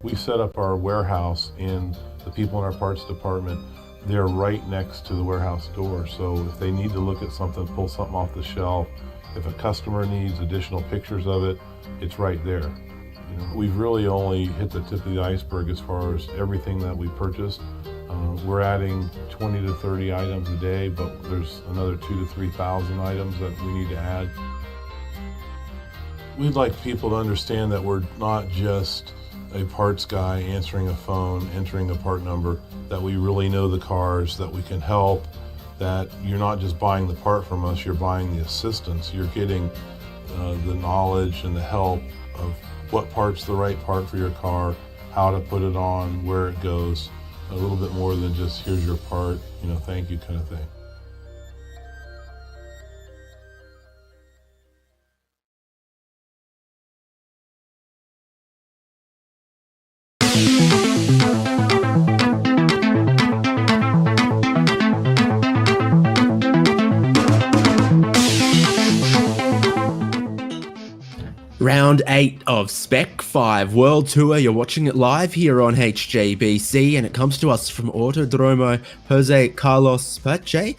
We set up our warehouse, and the people in our parts department, they're right next to the warehouse door. So if they need to look at something, pull something off the shelf, if a customer needs additional pictures of it, it's right there. We've really only hit the tip of the iceberg as far as everything that we purchased. We're adding 20 to 30 items a day, but there's another 2,000 to 3,000 items that we need to add. We'd like people to understand that we're not just a parts guy answering a phone, entering a part number, that we really know the cars, that we can help, that you're not just buying the part from us, you're buying the assistance. You're getting the knowledge and the help of what part's the right part for your car, how to put it on, where it goes, a little bit more than just here's your part, thank you kind of thing. Round 8 of Spec-5 World Tour. You're watching it live here on HJBC, and it comes to us from Autodromo Jose Carlos Pache,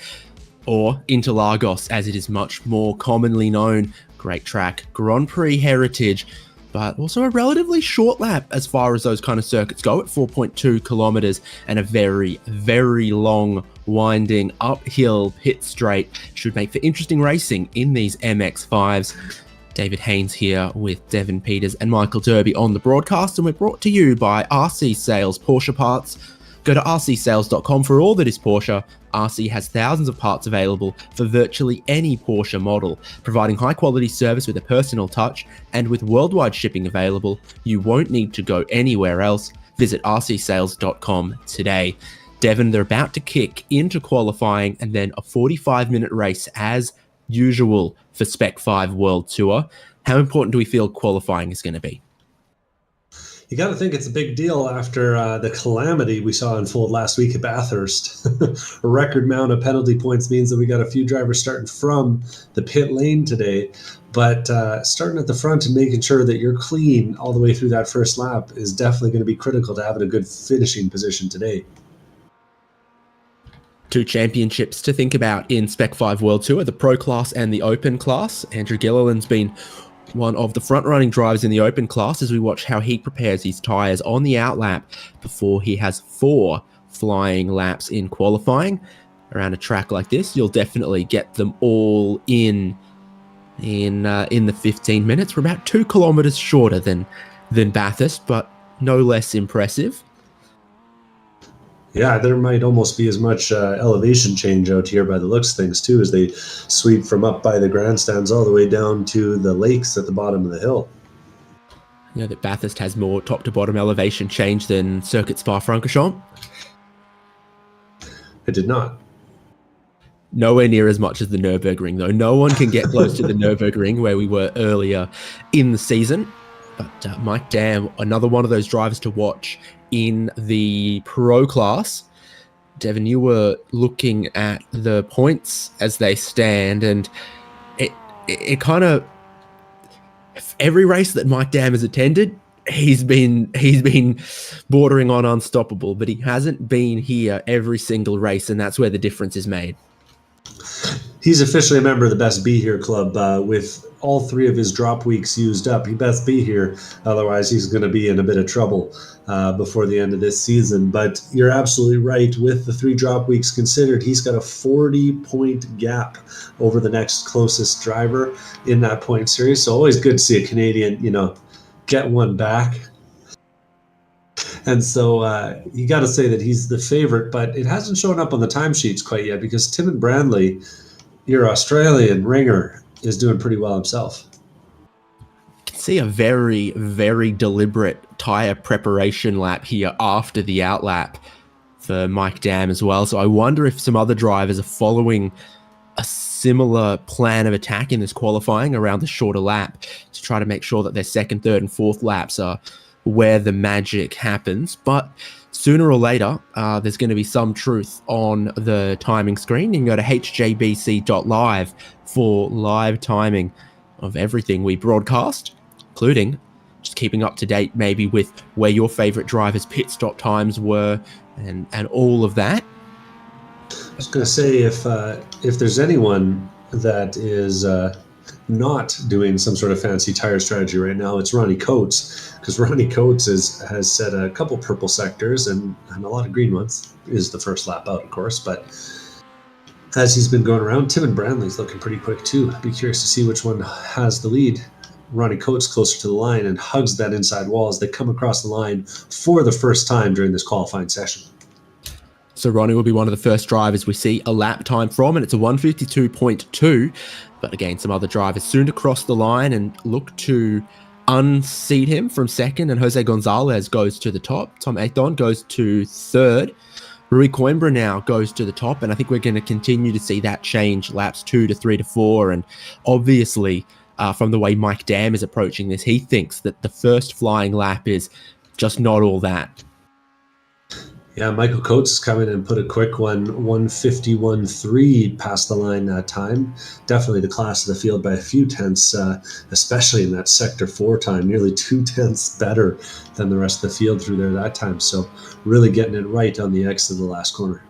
or Interlagos, as it is much more commonly known. Great track, Grand Prix heritage, but also a relatively short lap as far as those kind of circuits go at 4.2 kilometers, and a very, very long, winding uphill pit straight. Should make for interesting racing in these MX-5s. David Haynes here with Devin Peters and Michael Derby on the broadcast, and we're brought to you by RC Sales Porsche Parts. Go to rcsales.com for all that is Porsche. RC has thousands of parts available for virtually any Porsche model, providing high-quality service with a personal touch, and with worldwide shipping available, you won't need to go anywhere else. Visit rcsales.com today. Devin, they're about to kick into qualifying and then a 45-minute race as usual for Spec-5 World Tour. How important do we feel qualifying is going to be? You got to think it's a big deal after the calamity we saw unfold last week at Bathurst. A record amount of penalty points means that we got a few drivers starting from the pit lane today, but starting at the front and making sure that you're clean all the way through that first lap is definitely going to be critical to having a good finishing position today. Two championships to think about in Spec-5 World Tour, the Pro Class and the Open Class. Andrew Gilliland's been one of the front-running drivers in the Open Class as we watch how he prepares his tyres on the outlap before he has 4 flying laps in qualifying. Around a track like this, you'll definitely get them all in the 15 minutes. We're about 2 kilometers shorter than Bathurst, but no less impressive. Yeah, there might almost be as much elevation change out here by the looks of things too, as they sweep from up by the grandstands all the way down to the lakes at the bottom of the hill. You know that Bathurst has more top to bottom elevation change than Circuit Spa-Francorchamps? I did not. Nowhere near as much as the Nürburgring, though. No one can get close to the Nürburgring where we were earlier in the season. But Mike Dam, another one of those drivers to watch in the Pro Class. Devin, you were looking at the points as they stand, and it kind of, every race that Mike Dam has attended, he's been bordering on unstoppable, but he hasn't been here every single race, and that's where the difference is made. He's officially a member of the Best Be Here Club with all 3 of his drop weeks used up. He best be here, otherwise he's going to be in a bit of trouble before the end of this season. But you're absolutely right. With the 3 drop weeks considered, he's got a 40-point gap over the next closest driver in that point series. So always good to see a Canadian, get one back. And so you got to say that he's the favorite, but it hasn't shown up on the timesheets quite yet because Tim Brandley, your Australian ringer, is doing pretty well himself. You can see a very, very deliberate tyre preparation lap here after the outlap for Mike Dam as well. So I wonder if some other drivers are following a similar plan of attack in this qualifying around the shorter lap to try to make sure that their second, third, and fourth laps are where the magic happens. But sooner or later, there's going to be some truth on the timing screen. You can go to hjbc.live for live timing of everything we broadcast, including just keeping up to date maybe with where your favorite drivers' pit stop times were and all of that. I was going to say, if there's anyone that is not doing some sort of fancy tire strategy right now, it's Ronnie Coates, because Ronnie Coates has set a couple purple sectors and a lot of green ones. Is the first lap out, of course, but as he's been going around, Tim and Branley's looking pretty quick too. I'd be curious to see which one has the lead. Ronnie Coates closer to the line and hugs that inside wall as they come across the line for the first time during this qualifying session. So Ronnie will be one of the first drivers we see a lap time from, and it's a 152.2. But again, some other drivers soon to cross the line and look to unseat him from second, and Jose Gonzalez goes to the top. Tom Athon goes to third. Rui Coimbra now goes to the top, and I think we're going to continue to see that change laps 2 to 3 to 4. And obviously, from the way Mike Dam is approaching this, he thinks that the first flying lap is just not all that. Yeah, Michael Coates has come in and put a quick one, 151.3 past the line that time. Definitely the class of the field by a few tenths, especially in that sector 4 time, nearly 2 tenths better than the rest of the field through there that time. So really getting it right on the exit of the last corner.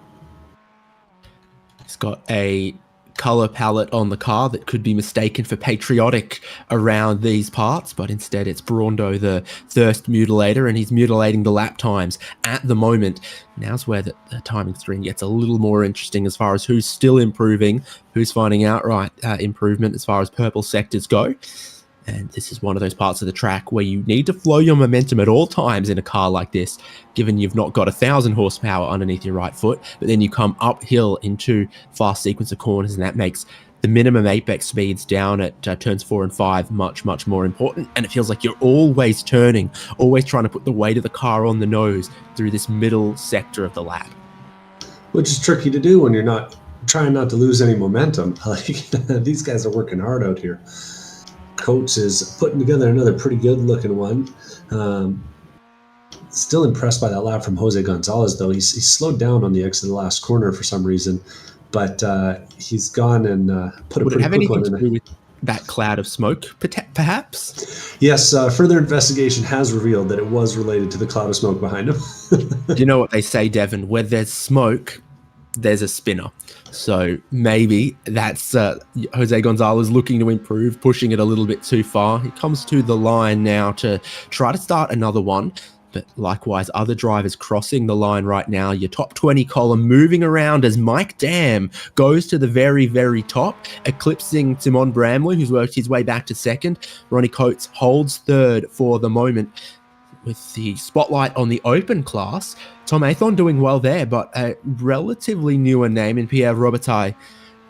He's got a color palette on the car that could be mistaken for patriotic around these parts, but instead it's Brando, the thirst mutilator, and he's mutilating the lap times at the moment. Now's where the timing string gets a little more interesting as far as who's still improving, who's finding outright improvement as far as purple sectors go. And this is one of those parts of the track where you need to flow your momentum at all times in a car like this, given you've not got 1,000 horsepower underneath your right foot, but then you come uphill into fast sequence of corners, and that makes the minimum apex speeds down at turns 4 and 5 much, much more important. And it feels like you're always turning, always trying to put the weight of the car on the nose through this middle sector of the lap. Which is tricky to do when you're not trying not to lose any momentum. Like, these guys are working hard out here. Coates is putting together another pretty good looking one. Still impressed by that lap from Jose Gonzalez, though. He's slowed down on the exit of the last corner for some reason, but he's gone and put a pretty quick one in. Would it have anything to do with that cloud of smoke, perhaps? Yes, further investigation has revealed that it was related to the cloud of smoke behind him. You know what they say, Devin? Where there's smoke, there's a spinner. So maybe that's Jose Gonzalez looking to improve, pushing it a little bit too far. He comes to the line now to try to start another one. But likewise, other drivers crossing the line right now. Your top 20 column moving around as Mike Dam goes to the very, very top, eclipsing Simon Bramley, who's worked his way back to second. Ronnie Coates holds third for the moment. With the spotlight on the open class, Tom Athon doing well there, but a relatively newer name in Pierre Robitaille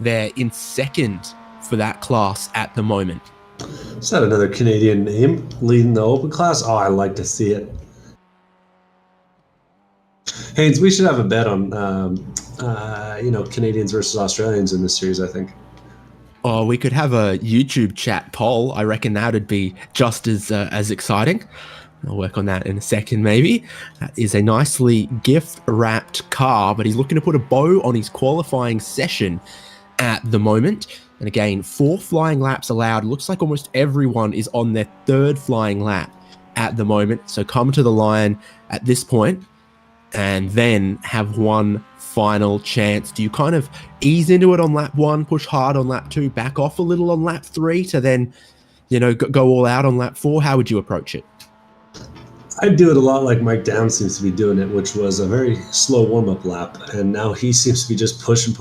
there in second for that class at the moment. Is that another Canadian name leading the open class? Oh, I like to see it. Haynes, we should have a bet on Canadians versus Australians in this series, I think. Oh, we could have a YouTube chat poll. I reckon that would be just as exciting. I'll work on that in a second, maybe. That is a nicely gift-wrapped car, but he's looking to put a bow on his qualifying session at the moment. And again, 4 flying laps allowed. Looks like almost everyone is on their 3rd flying lap at the moment. So come to the line at this point and then have one final chance. Do you kind of ease into it on lap 1, push hard on lap 2, back off a little on lap 3 to then, go all out on lap 4? How would you approach it? I'd do it a lot like Mike Dam seems to be doing it, which was a very slow warm-up lap, and now he seems to be just pushing.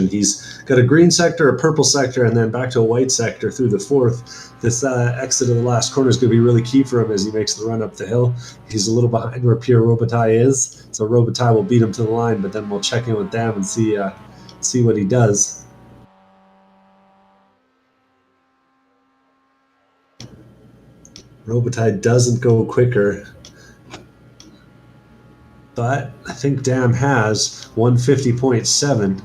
He's got a green sector, a purple sector, and then back to a white sector through the 4th. This exit of the last corner is going to be really key for him as he makes the run up the hill. He's a little behind where Pierre Robitaille is, so Robitaille will beat him to the line, but then we'll check in with Dam and see what he does. Robitaille doesn't go quicker, but I think Dam has 150.7.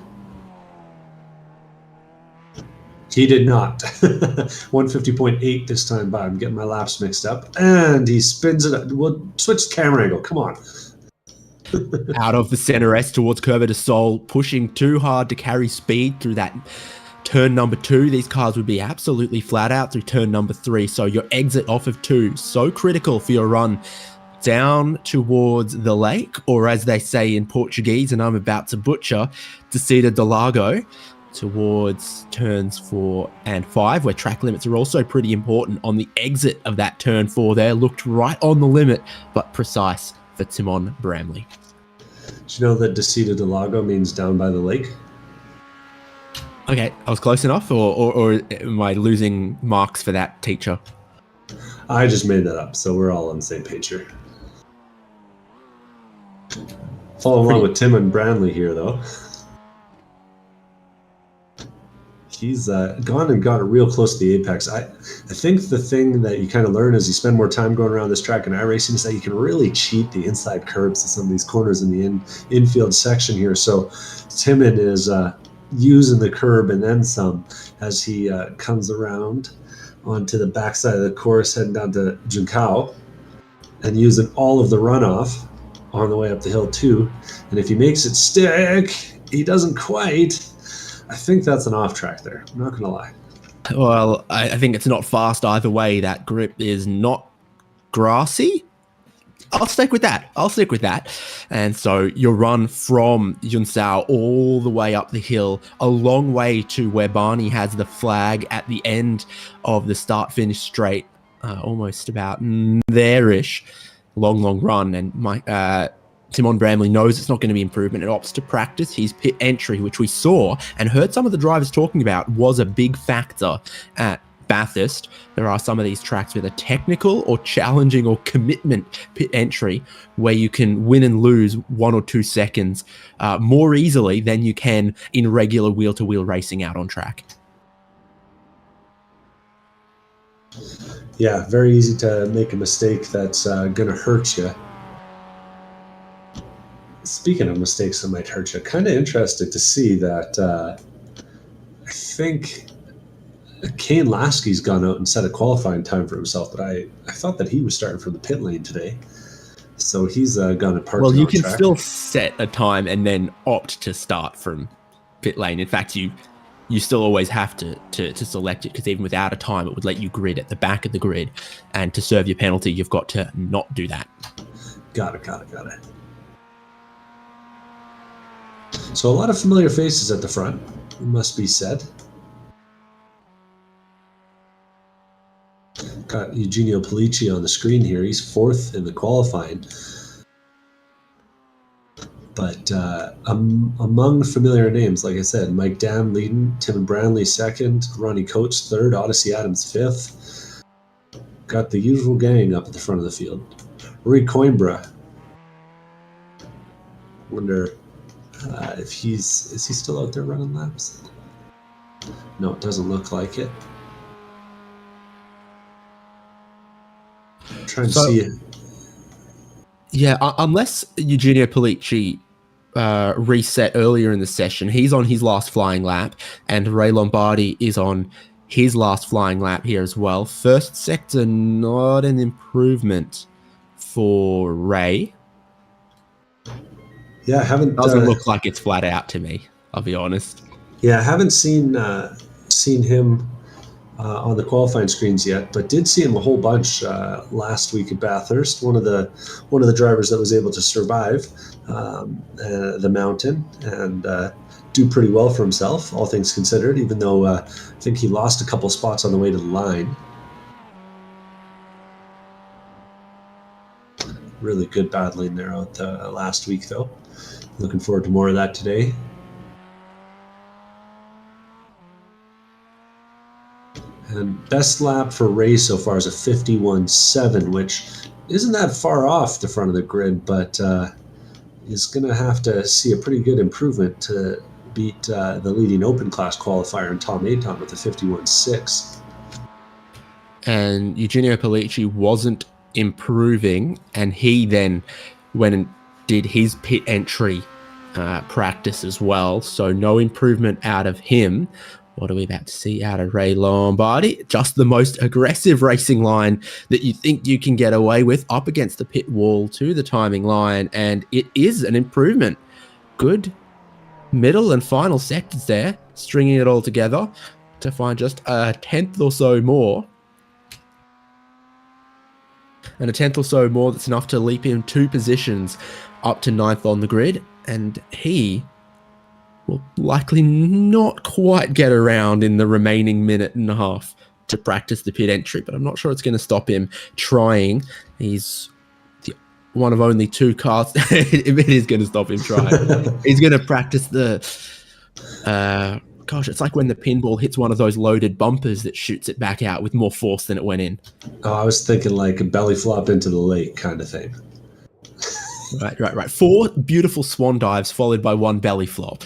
He did not. 150.8 this time by. I'm getting my laps mixed up. And he spins it up. We'll switch camera angle. Come on. Out of the center S towards Curva de Sol, pushing too hard to carry speed through that turn number 2, these cars would be absolutely flat out through turn number 3. So your exit off of 2, so critical for your run down towards the lake, or as they say in Portuguese, and I'm about to butcher, Descida do Lago, towards turns 4 and 5, where track limits are also pretty important. On the exit of that turn 4 there, looked right on the limit, but precise for Timon Bramley. Do you know that Descida do Lago means down by the lake? Okay, I was close enough, or am I losing marks for that, teacher? I just made that up, so we're all on the same page here. Follow along with Tim and Branley here, though. He's gone and got real close to the apex. I think the thing that you kind of learn as you spend more time going around this track in iRacing is that you can really cheat the inside curbs to some of these corners in the infield section here. So Timon is using the curb and then some as he comes around onto the backside of the course, heading down to Juncao, and using all of the runoff on the way up the hill too. And if he makes it stick, he doesn't quite. I think that's an off track there. I'm not going to lie. Well, I think it's not fast either way. That grip is not grassy. I'll stick with that. And so your run from Juncao all the way up the hill, a long way to where Barney has the flag at the end of the start-finish straight, almost about there-ish. Long run. And Timon Bramley knows it's not going to be improvement and opts to practice his pit entry, which we saw and heard some of the drivers talking about was a big factor at Bathurst. There are some of these tracks with a technical or challenging or commitment pit entry where you can win and lose 1 or 2 seconds more easily than you can in regular wheel-to-wheel racing out on track. Yeah, very easy to make a mistake that's going to hurt you. Speaking of mistakes that might hurt you, kind of interested to see that I think Kane Lasky's gone out and set a qualifying time for himself, but I thought that he was starting from the pit lane today. So he's gone to park. Well, you can still set a time and then opt to start from pit lane. In fact, you still always have to select it, because even without a time, it would let you grid at the back of the grid. And to serve your penalty, you've got to not do that. Got it. So a lot of familiar faces at the front, it must be said. Got Eugenio Pellicci on the screen here. He's 4th in the qualifying. But among familiar names, like I said, Mike Dam leading, Tim Branley 2nd, Ronnie Coates 3rd, Odyssey Adams 5th. Got the usual gang up at the front of the field. Rory Coimbra. Wonder if is he still out there running laps? No, it doesn't look like it. I'm trying to see it. Yeah, unless Eugenio Pellicci reset earlier in the session, he's on his last flying lap, and Ray Lombardi is on his last flying lap here as well. First sector, not an improvement for Ray. Yeah, I haven't. Doesn't look like it's flat out to me, I'll be honest. Yeah, I haven't seen him on the qualifying screens yet, but did see him a whole bunch last week at Bathurst. One of the drivers that was able to survive the mountain and do pretty well for himself, all things considered, even though I think he lost a couple spots on the way to the line. Really good battling there out last week, though. Looking forward to more of that today. And best lap for Ray so far is a 51.7, which isn't that far off the front of the grid, but is going to have to see a pretty good improvement to beat the leading open class qualifier in Tom Aton with a 51.6. And Eugenio Pellicci wasn't improving, and he then went and did his pit entry practice as well, so no improvement out of him. What are we about to see out of Ray Lombardi? Just the most aggressive racing line that you think you can get away with, up against the pit wall to the timing line, and it is an improvement. Good middle and final sectors there, stringing it all together to find just a tenth or so more. And a tenth or so more that's enough to leap him 2 positions up to 9th on the grid. And he will likely not quite get around in the remaining minute and a half to practice the pit entry, but I'm not sure it's going to stop him trying. He's one of only 2 cars. It is going to stop him trying. He's going to practice the... gosh, it's like when the pinball hits one of those loaded bumpers that shoots it back out with more force than it went in. Oh, I was thinking like a belly flop into the lake kind of thing. Right. 4 beautiful swan dives followed by 1 belly flop.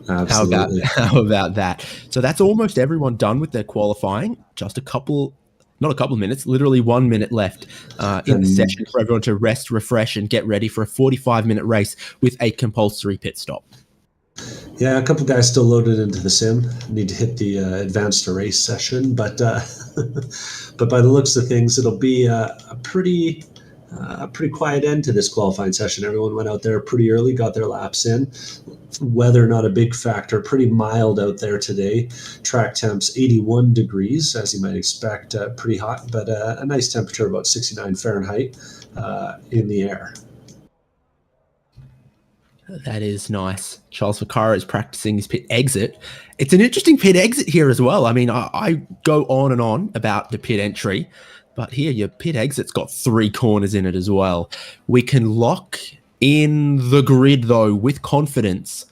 Absolutely. How about that? So that's almost everyone done with their qualifying. Just not a couple of minutes, literally 1 minute left in the session for everyone to rest, refresh, and get ready for a 45-minute race with a compulsory pit stop. Yeah, a couple guys still loaded into the sim. Need to hit the advanced to race session, but but by the looks of things, it'll be a pretty quiet end to this qualifying session. Everyone went out there pretty early, got their laps in. Weather not a big factor, pretty mild out there today. Track temps 81 degrees, as you might expect, pretty hot, but a nice temperature, about 69 Fahrenheit in the air. That is nice. Charles Vaccaro is practicing his pit exit. It's an interesting pit exit here as well. I mean, I go on and on about the pit entry, but here your pit exit's got 3 corners in it as well. We can lock in the grid, though, with confidence.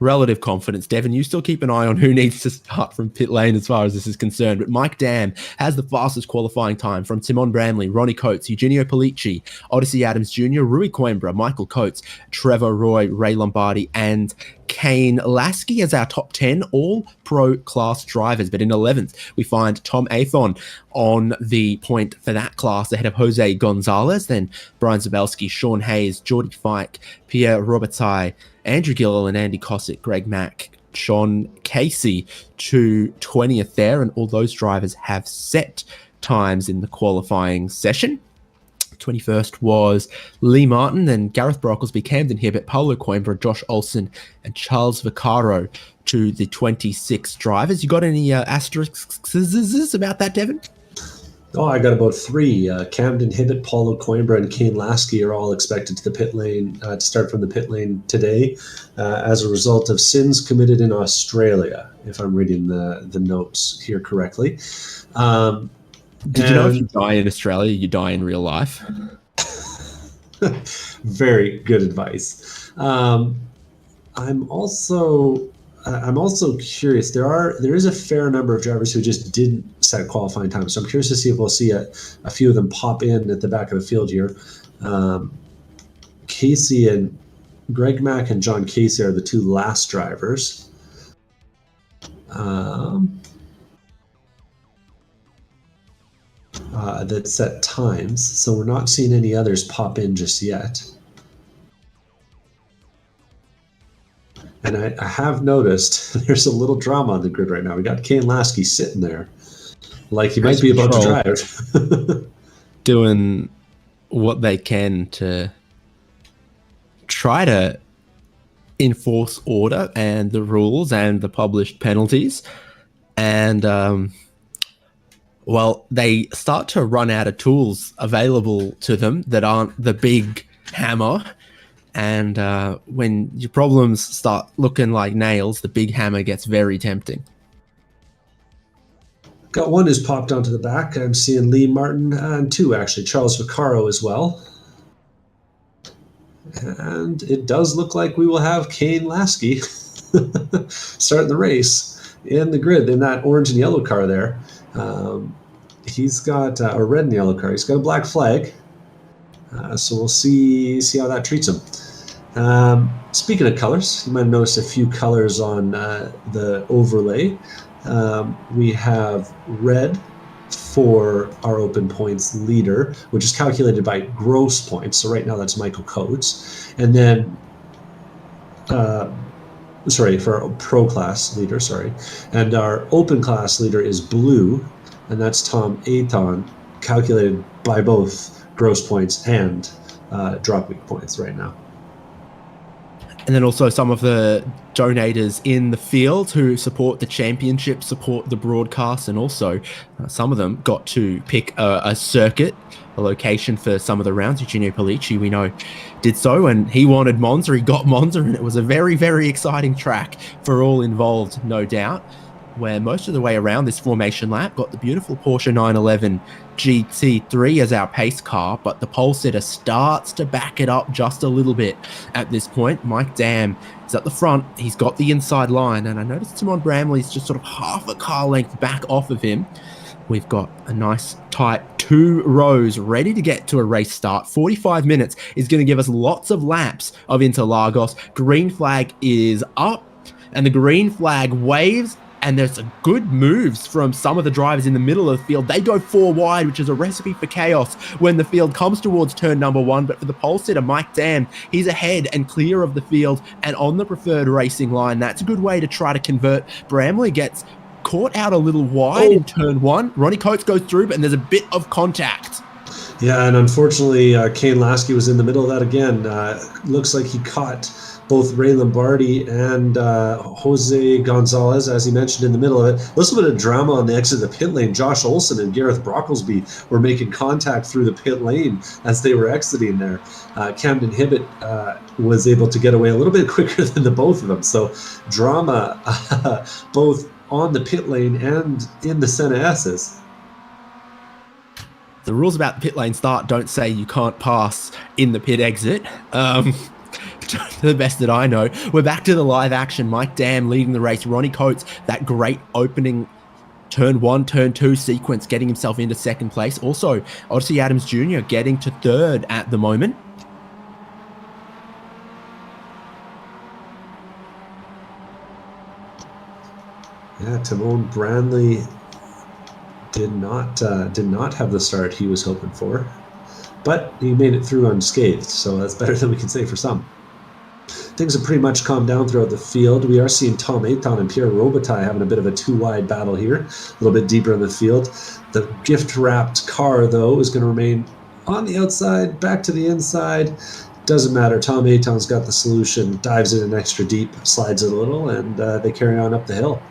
Relative confidence. Devin, you still keep an eye on who needs to start from pit lane as far as this is concerned. But Mike Dam has the fastest qualifying time from Timon Bramley, Ronnie Coates, Eugenio Polici, Odyssey Adams Jr., Rui Coimbra, Michael Coates, Trevor Roy, Ray Lombardi, and Kane Lasky as our top 10 all-pro class drivers. But in 11th, we find Tom Athon on the point for that class ahead of Jose Gonzalez, then Brian Zabelski, Sean Hayes, Jordy Fike, Pierre Robitaille, Andrew Gillill and Andy Cossack, Greg Mack, Sean Casey to 20th there, and all those drivers have set times in the qualifying session. 21st was Lee Martin, then Gareth Brocklesby, Camden Hibbett, Paulo Coimbra, Josh Olsen, and Charles Vaccaro to the 26 drivers. You got any asterisks about that, Devin? Oh, I got about 3. Camden Hibbett, Paulo Coimbra, and Kane Lasky are all expected to the pit lane to start from the pit lane today as a result of sins committed in Australia, if I'm reading the notes here correctly. Did you know if you die in Australia, you die in real life? Very good advice. I'm also curious. There is a fair number of drivers who just didn't set qualifying time, so I'm curious to see if we'll see a few of them pop in at the back of the field here. Casey and Greg Mack and John Casey are the 2 last drivers. That set times, so we're not seeing any others pop in just yet. And I have noticed there's a little drama on the grid right now. We got Kane Lasky sitting there like he might be about to drive. Doing what they can to try to enforce order and the rules and the published penalties. And, well, they start to run out of tools available to them that aren't the big hammer. And when your problems start looking like nails, the big hammer gets very tempting. Got 1 who's popped onto the back. I'm seeing Lee Martin, and 2 actually, Charles Vaccaro as well. And it does look like we will have Kane Lasky starting the race in the grid in that orange and yellow car there. He's got a red and yellow car. He's got a black flag. So we'll see how that treats him. Speaking of colors, you might have noticed a few colors on the overlay. We have red for our open points leader, which is calculated by gross points. So right now that's Michael Coates. And then, for our pro class leader, And our open class leader is blue, and that's Tom Aton, calculated by both gross points and drop week points right now. And then also some of the donators in the field who support the championship, support the broadcast, and also some of them got to pick a circuit, a location for some of the rounds. Eugenio Polici, we know, did so, and he wanted Monza, he got Monza, and it was a very, very exciting track for all involved, no doubt, where most of the way around this formation lap got the beautiful Porsche 911 GT3 as our pace car, but the pole sitter starts to back it up just a little bit at this point. Mike Dam is at the front. He's got the inside line, and I noticed Timon Bramley's just sort of half a car length back off of him. We've got a nice tight 2 rows ready to get to a race start. 45 minutes is going to give us lots of laps of Interlagos. Green flag is up, and the green flag waves, and there's some good moves from some of the drivers in the middle of the field. They go 4 wide, which is a recipe for chaos when the field comes towards turn number 1. But for the pole sitter, Mike Dam, he's ahead and clear of the field and on the preferred racing line. That's a good way to try to convert. Bramley gets caught out a little wide in turn 1. Ronnie Coates goes through, and there's a bit of contact. Yeah, and unfortunately, Kane Lasky was in the middle of that again. Looks like he caught both Ray Lombardi and Jose Gonzalez, as he mentioned, in the middle of it. A little bit of drama on the exit of the pit lane. Josh Olson and Gareth Brocklesby were making contact through the pit lane as they were exiting there. Camden Hibbett was able to get away a little bit quicker than the both of them. So drama both on the pit lane and in the Senna S's. The rules about the pit lane start don't say you can't pass in the pit exit. To the best that I know. We're back to the live action. Mike Dam leading the race. Ronnie Coates, that great opening turn 1, turn 2 sequence, getting himself into second place. Also, Odyssey Adams Jr. getting to third at the moment. Yeah, Timon Bramley did not have the start he was hoping for, but he made it through unscathed, so that's better than we can say for some. Things have pretty much calmed down throughout the field. We are seeing Tom Aiton and Pierre Robitaille having a bit of a 2-wide battle here, a little bit deeper in the field. The gift-wrapped car, though, is going to remain on the outside, back to the inside. Doesn't matter. Tom Aiton's got the solution, dives in an extra deep, slides it a little, and they carry on up the hill.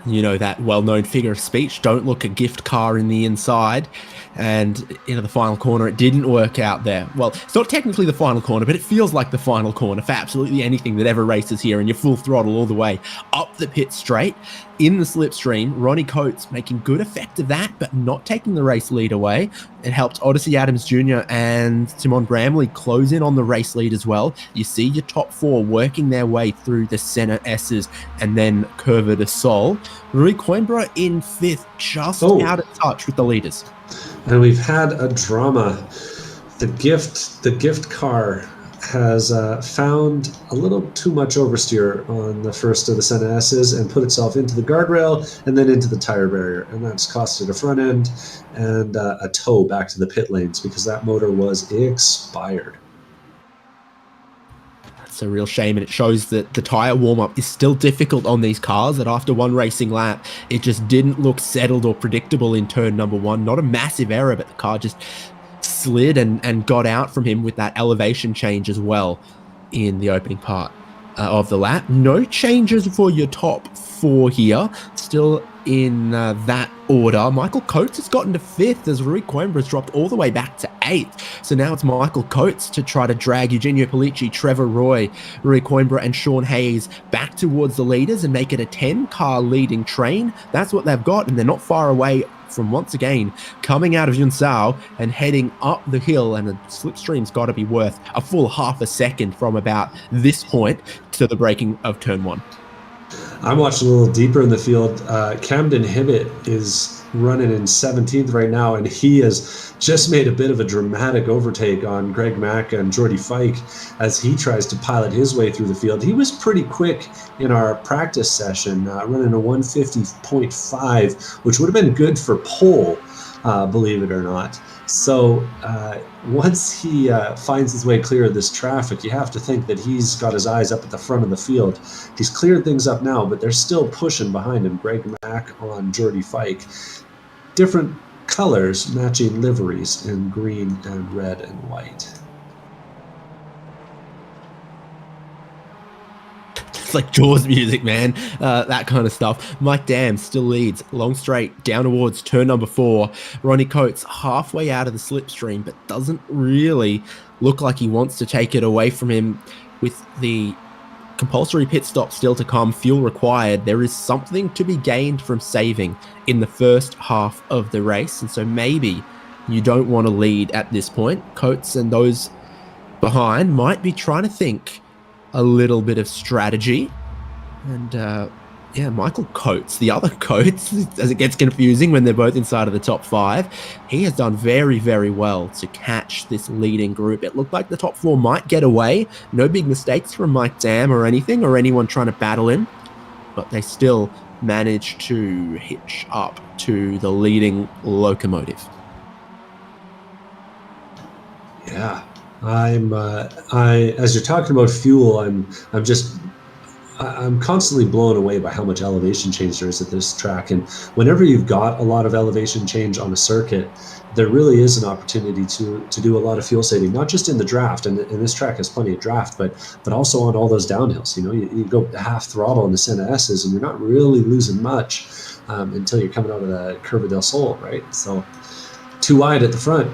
You know, that well-known figure of speech, don't look a gift car in the inside. And into the final corner, it didn't work out there. Well, it's not technically the final corner, but it feels like the final corner for absolutely anything that ever races here, and you're full throttle all the way up the pit straight in the slipstream. Ronnie Coates making good effect of that, but not taking the race lead away. It helped Odyssey Adams Jr. and Timon Bramley close in on the race lead as well. You see your top 4 working their way through the Senna S's and then Curva de Sol. Rui Coimbra in 5th, just out of touch with the leaders. And we've had a drama. The gift car has found a little too much oversteer on the first of the Senna S's and put itself into the guardrail and then into the tire barrier. And that's cost it a front end and a tow back to the pit lanes because that motor was expired. It's a real shame, and it shows that the tyre warm-up is still difficult on these cars, that after one racing lap, it just didn't look settled or predictable in turn number 1. Not a massive error, but the car just slid and got out from him with that elevation change as well in the opening part of the lap. No changes for your top 4 here. Still in that order. Michael Coates has gotten to 5th as Rui Coimbra has dropped all the way back to 8th. So now it's Michael Coates to try to drag Eugenio Polici, Trevor Roy, Rui Coimbra and Sean Hayes back towards the leaders and make it a 10-car leading train. That's what they've got, and they're not far away from, once again, coming out of Yunsao and heading up the hill, and the slipstream's got to be worth a full half a second from about this point to the braking of turn 1. I'm watching a little deeper in the field. Camden Hibbett is running in 17th right now, and he has just made a bit of a dramatic overtake on Greg Mack and Jordy Fike as he tries to pilot his way through the field. He was pretty quick in our practice session, running a 150.5, which would have been good for pole, believe it or not. So once he finds his way clear of this traffic, you have to think that he's got his eyes up at the front of the field. He's cleared things up now, but they're still pushing behind him. Greg Mack on Jordy Fike. Different colors matching liveries in green and red and white. It's like Jaws music, man. That kind of stuff. Mike Dam still leads. Long straight down towards turn number 4. Ronnie Coates halfway out of the slipstream, but doesn't really look like he wants to take it away from him with the compulsory pit stop still to come, fuel required. There is something to be gained from saving in the first half of the race, and so maybe you don't want to lead at this point. Coates and those behind might be trying to think a little bit of strategy. And Michael Coates, the other Coates, as it gets confusing when they're both inside of the top 5, he has done very, very well to catch this leading group. It looked like the top 4 might get away. No big mistakes from Mike Dam or anything, or anyone trying to battle him, but they still managed to hitch up to the leading locomotive. Yeah, as you're talking about fuel, I'm constantly blown away by how much elevation change there is at this track. And whenever you've got a lot of elevation change on a circuit, there really is an opportunity to do a lot of fuel saving, not just in the draft, and this track has plenty of draft, but also on all those downhills. You know, you go half throttle in the Santa S's and you're not really losing much until you're coming out of the Curva del Sol, right? So too wide at the front.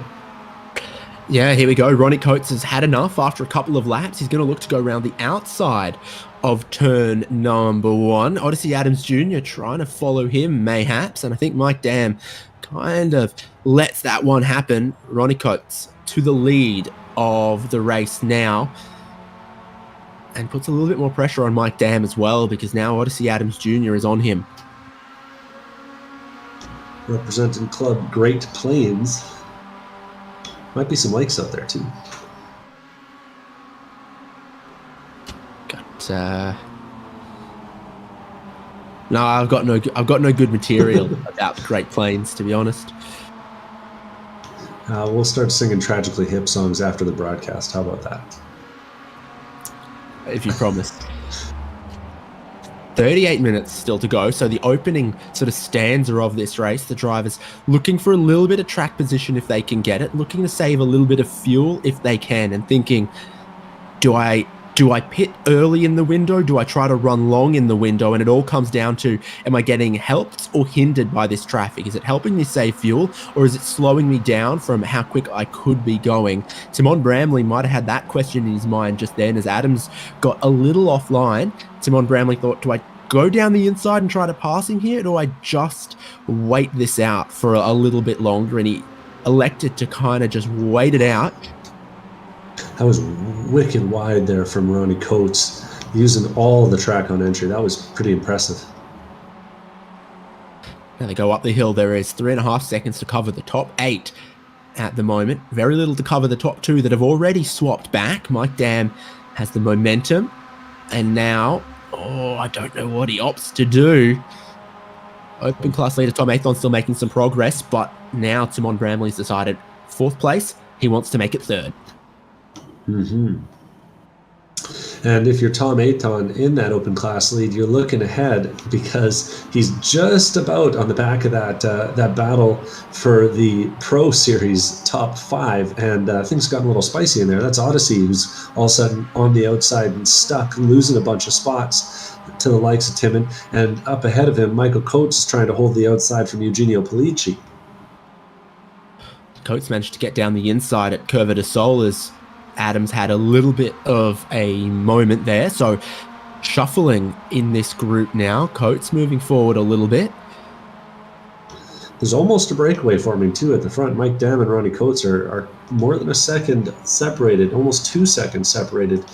Yeah, here we go. Ronnie Coates has had enough after a couple of laps. He's going to look to go around the outside of turn number 1. Odyssey Adams Jr. trying to follow him, mayhaps. And I think Mike Dam kind of lets that one happen. Ronnie Coates to the lead of the race now. And puts a little bit more pressure on Mike Dam as well, because now Odyssey Adams Jr. is on him. Representing Club Great Plains. Might be some lakes out there too. No, I've got no good material about the Great Plains, to be honest. We'll start singing Tragically Hip songs after the broadcast. How about that? If you promise. 38 minutes still to go, so the opening sort of stanza of this race, the drivers looking for a little bit of track position if they can get it, looking to save a little bit of fuel if they can, and thinking, do I pit early in the window? Do I try to run long in the window? And it all comes down to, am I getting helped or hindered by this traffic? Is it helping me save fuel, or is it slowing me down from how quick I could be going? Timon Bramley might have had that question in his mind just then as Adams got a little offline. Timon Bramley thought, do I go down the inside and try to pass him here, or do I just wait this out for a little bit longer? And he elected to kind of just wait it out. That was wicked wide there from Ronnie Coates, using all the track on entry. That was pretty impressive. Now they go up the hill. There is 3.5 seconds to cover the top 8 at the moment. Very little to cover the top 2 that have already swapped back. Mike Dam has the momentum. And now, I don't know what he opts to do. Open class leader Tom Athon still making some progress, but now Timon Bramley's decided 4th place. He wants to make it 3rd. Mm-hmm. And if you're Tom Aton in that open class lead, you're looking ahead because he's just about on the back of that battle for the Pro Series top 5, and things got a little spicy in there. That's Odyssey, who's all of a sudden on the outside and stuck, losing a bunch of spots to the likes of Timon, and up ahead of him, Michael Coates is trying to hold the outside from Eugenio Pellicci. Coates managed to get down the inside at Curva de Sol as Adams had a little bit of a moment there. So shuffling in this group now. Coates moving forward a little bit. There's almost a breakaway forming too at the front. Mike Dam and Ronnie Coates are more than a second separated, almost 2 seconds separated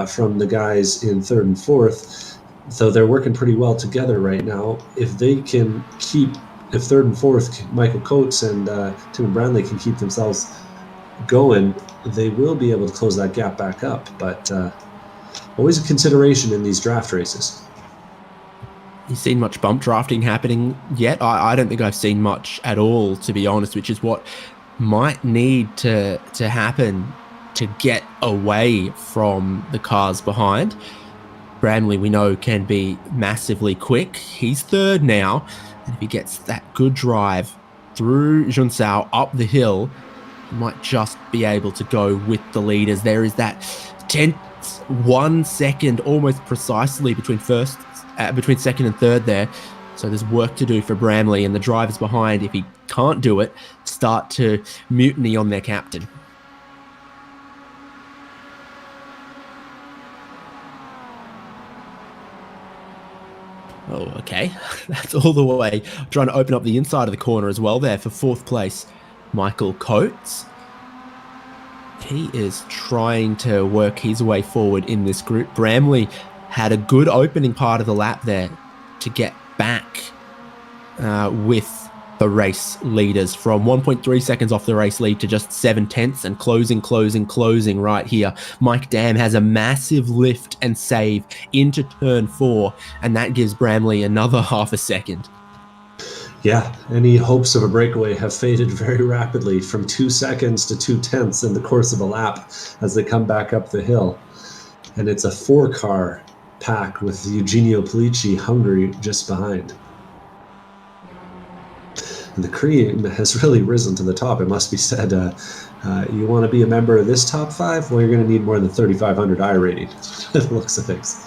from the guys in 3rd and 4th. So they're working pretty well together right now. If they can keep, if 3rd and 4th, Michael Coates and Tim Bradley can keep themselves going, they will be able to close that gap back up. But always a consideration in these draft races. You seen much bump drafting happening yet? I don't think I've seen much at all, to be honest, which is what might need to happen to get away from the cars behind. Bramley, we know, can be massively quick. He's 3rd now, and if he gets that good drive through Junsao up the hill, he might just be able to go with the leaders. There is that 10 It's 1 second almost precisely between second and third there. So there's work to do for Bramley, and the drivers behind, if he can't do it, start to mutiny on their captain. Oh, okay. That's all the way. Trying to open up the inside of the corner as well there for 4th place, Michael Coates. He is trying to work his way forward in this group. Bramley had a good opening part of the lap there to get back with the race leaders from 1.3 seconds off the race lead to just 7/10 and closing right here. Mike Dam has a massive lift and save into turn 4, and that gives Bramley another half a second. Yeah, any hopes of a breakaway have faded very rapidly from 2 seconds to 2/10 in the course of a lap as they come back up the hill. And it's a 4-car pack with Eugenio Pellicci, Hungary, just behind. And the cream has really risen to the top, it must be said. You want to be a member of this top 5? Well, you're going to need more than 3,500 I rating, by the looks of things.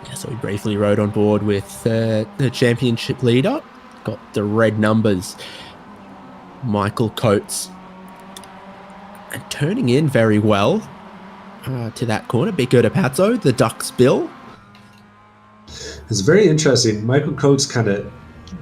Yeah, so we briefly rode on board with the championship leader. Got the red numbers, Michael Coates. And turning in very well to that corner. Bico de Pazzo, the Ducks Bill. It's very interesting. Michael Coates kind of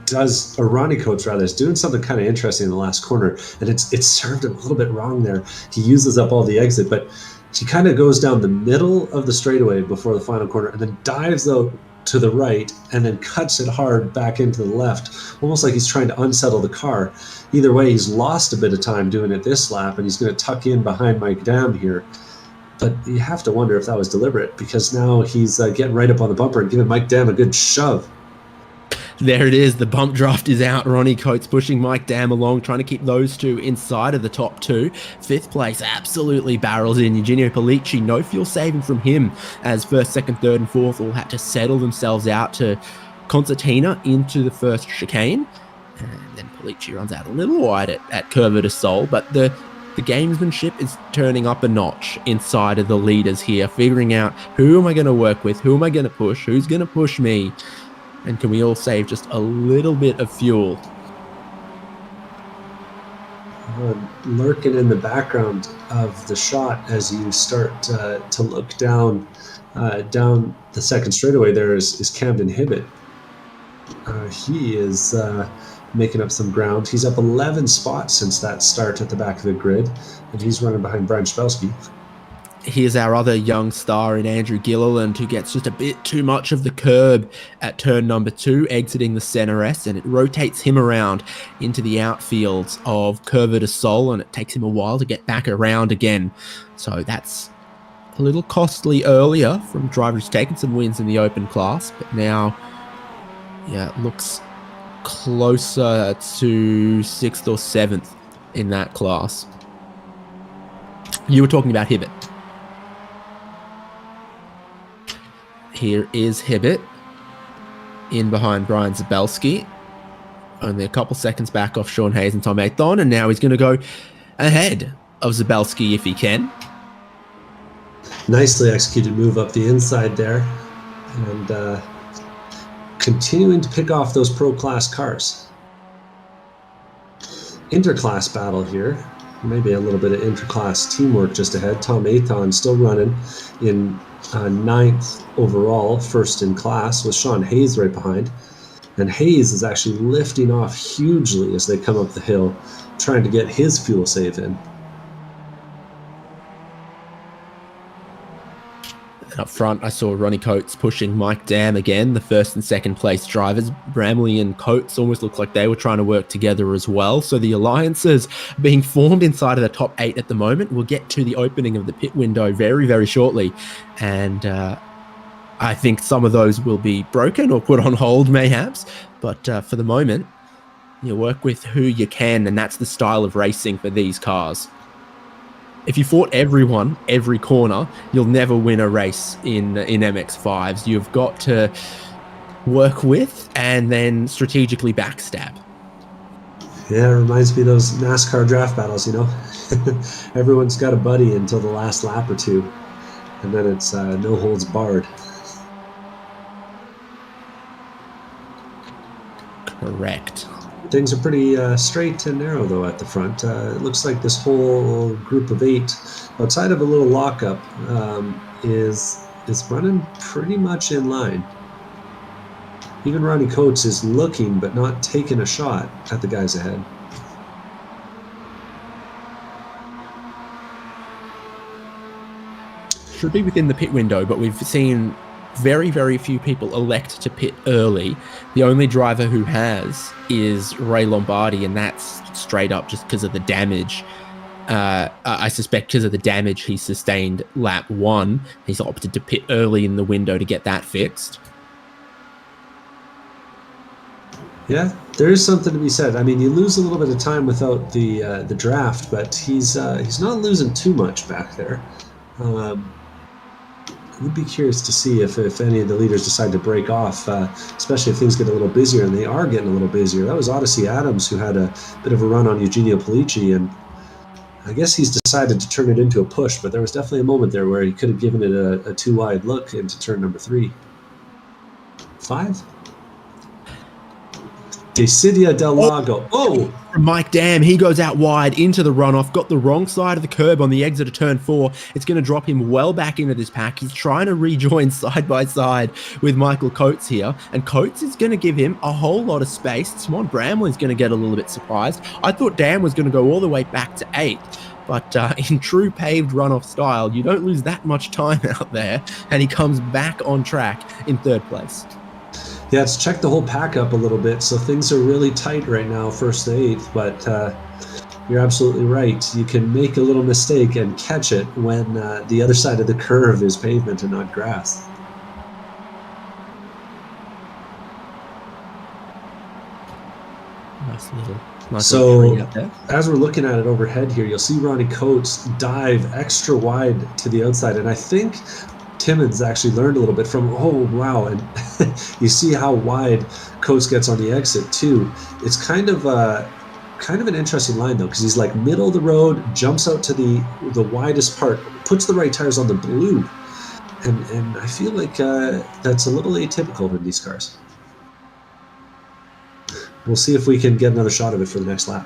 does, or Ronnie Coates rather, is doing something kind of interesting in the last corner, and it's served him a little bit wrong there. He uses up all the exit, but he kind of goes down the middle of the straightaway before the final corner and then dives out to the right and then cuts it hard back into the left, almost like he's trying to unsettle the car. Either way, he's lost a bit of time doing it this lap, and he's going to tuck in behind Mike Dam here. But you have to wonder if that was deliberate, because now he's getting right up on the bumper and giving Mike Dam a good shove. There it is. The bump draft is out. Ronnie Coates pushing Mike Dam along, trying to keep those two inside of the top 2. 5th place absolutely barrels in. Eugenio Pellicci, no fuel saving from him, as 1st, 2nd, 3rd, and 4th all had to settle themselves out to Concertina into the first chicane. And then Pellicci runs out a little wide at Curva de Sol, but the gamesmanship is turning up a notch inside of the leaders here, figuring out who am I going to work with, who am I going to push, who's going to push me, and can we all save just a little bit of fuel? Lurking in the background of the shot as you start to look down the second straightaway there is Camden Hibbett. He is making up some ground. He's up 11 spots since that start at the back of the grid, and he's running behind Brian Spelsky. Here's our other young star in Andrew Gilliland, who gets just a bit too much of the curb at turn number 2, exiting the center S, and it rotates him around into the outfields of Curva de Sol, and it takes him a while to get back around again. So that's a little costly earlier from a driver who's taken some wins in the open class, but now, yeah, it looks closer to 6th or 7th in that class. You were talking about Hibbett. Here is Hibbett in behind Brian Zabelski. Only a couple seconds back off Sean Hayes and Tom Athon, and now he's going to go ahead of Zabelski if he can. Nicely executed move up the inside there, and continuing to pick off those pro class cars. Interclass battle here. Maybe a little bit of interclass teamwork just ahead. Tom Athon still running in 9th overall, 1st in class, with Sean Hayes right behind. And Hayes is actually lifting off hugely as they come up the hill, trying to get his fuel save in. Up front, I saw Ronnie Coates pushing Mike Dam again, the 1st and 2nd place drivers. Bramley and Coates almost looked like they were trying to work together as well. So the alliances being formed inside of the top 8 at the moment. We'll get to the opening of the pit window very, very shortly. And I think some of those will be broken or put on hold mayhaps. But for the moment, you work with who you can, and that's the style of racing for these cars. If you fought everyone, every corner, you'll never win a race in MX-5s. You've got to work with and then strategically backstab. Yeah, it reminds me of those NASCAR draft battles, you know. Everyone's got a buddy until the last lap or two. and then it's no holds barred. Correct. Things are pretty straight and narrow, though, at the front. It looks like this whole group of 8, outside of a little lockup, is running pretty much in line. Even Ronnie Coates is looking, but not taking a shot at the guys ahead. Should be within the pit window, but we've seen very, very few people elect to pit early. The only driver who has is Ray Lombardi, and that's straight up just because of the damage. I suspect because of the damage he sustained lap 1, he's opted to pit early in the window to get that fixed. Yeah, there is something to be said. I mean, you lose a little bit of time without the draft, but he's not losing too much back there. I would be curious to see if any of the leaders decide to break off, especially if things get a little busier, and they are getting a little busier. That was Odyssey Adams who had a bit of a run on Eugenio Polici, and I guess he's decided to turn it into a push, but there was definitely a moment there where he could have given it a too-wide look into turn number 3. 5? Decidia del Lago. Oh! From Mike Dam, he goes out wide into the runoff, got the wrong side of the curb on the exit of turn 4. It's going to drop him well back into this pack. He's trying to rejoin side by side with Michael Coates here, and Coates is going to give him a whole lot of space. Simon Bramley's going to get a little bit surprised. I thought Dam was going to go all the way back to 8th, but in true paved runoff style, you don't lose that much time out there, and he comes back on track in 3rd place. Yeah, it's checked the whole pack up a little bit, so things are really tight right now, 1st to 8th, but you're absolutely right. You can make a little mistake and catch it when the other side of the curve is pavement and not grass. Nice so, up there. As we're looking at it overhead here, you'll see Ronnie Coates dive extra wide to the outside, and I think Timmons actually learned a little bit from, oh, wow, and you see how wide Coates gets on the exit, too. It's kind of an interesting line, though, because he's like middle of the road, jumps out to the widest part, puts the right tires on the blue, and I feel like that's a little atypical in these cars. We'll see if we can get another shot of it for the next lap.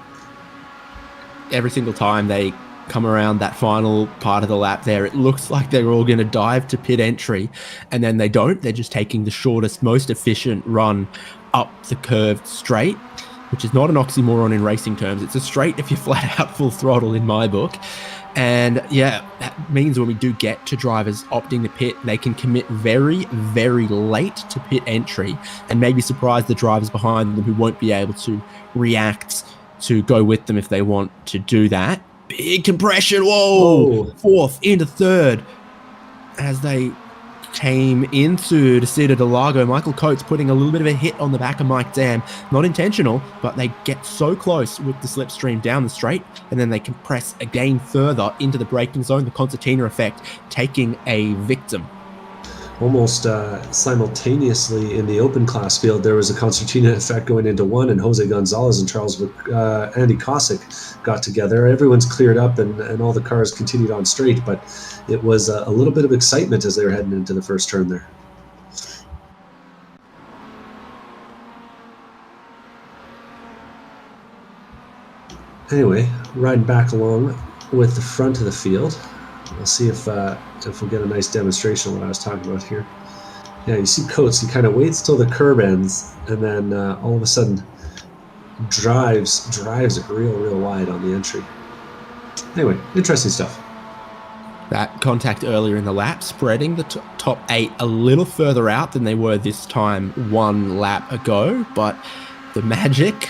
Every single time they come around that final part of the lap there, it looks like they're all going to dive to pit entry, and then they don't. They're just taking the shortest, most efficient run up the curved straight, which is not an oxymoron in racing terms. It's a straight if you're flat out full throttle in my book. And yeah, that means when we do get to drivers opting to pit, they can commit very, very late to pit entry and maybe surprise the drivers behind them who won't be able to react to go with them if they want to do that. Big compression. Whoa! 4th into 3rd as they came into Decidia del Lago. Michael Coates putting a little bit of a hit on the back of Mike Dam. Not intentional, but they get so close with the slipstream down the straight, and then they compress again further into the braking zone, the concertina effect taking a victim. Almost simultaneously in the open class field, there was a concertina effect going into 1, and Jose Gonzalez and Andy Kosick got together. Everyone's cleared up, and all the cars continued on straight, but it was a little bit of excitement as they were heading into the first turn there. Anyway, riding back along with the front of the field. We'll see if we'll get a nice demonstration of what I was talking about here. Yeah, you see Coates, he kind of waits till the curb ends, and then all of a sudden drives it real wide on the entry. Anyway, interesting stuff. That contact earlier in the lap, spreading the top 8 a little further out than they were this time 1 lap ago, but the magic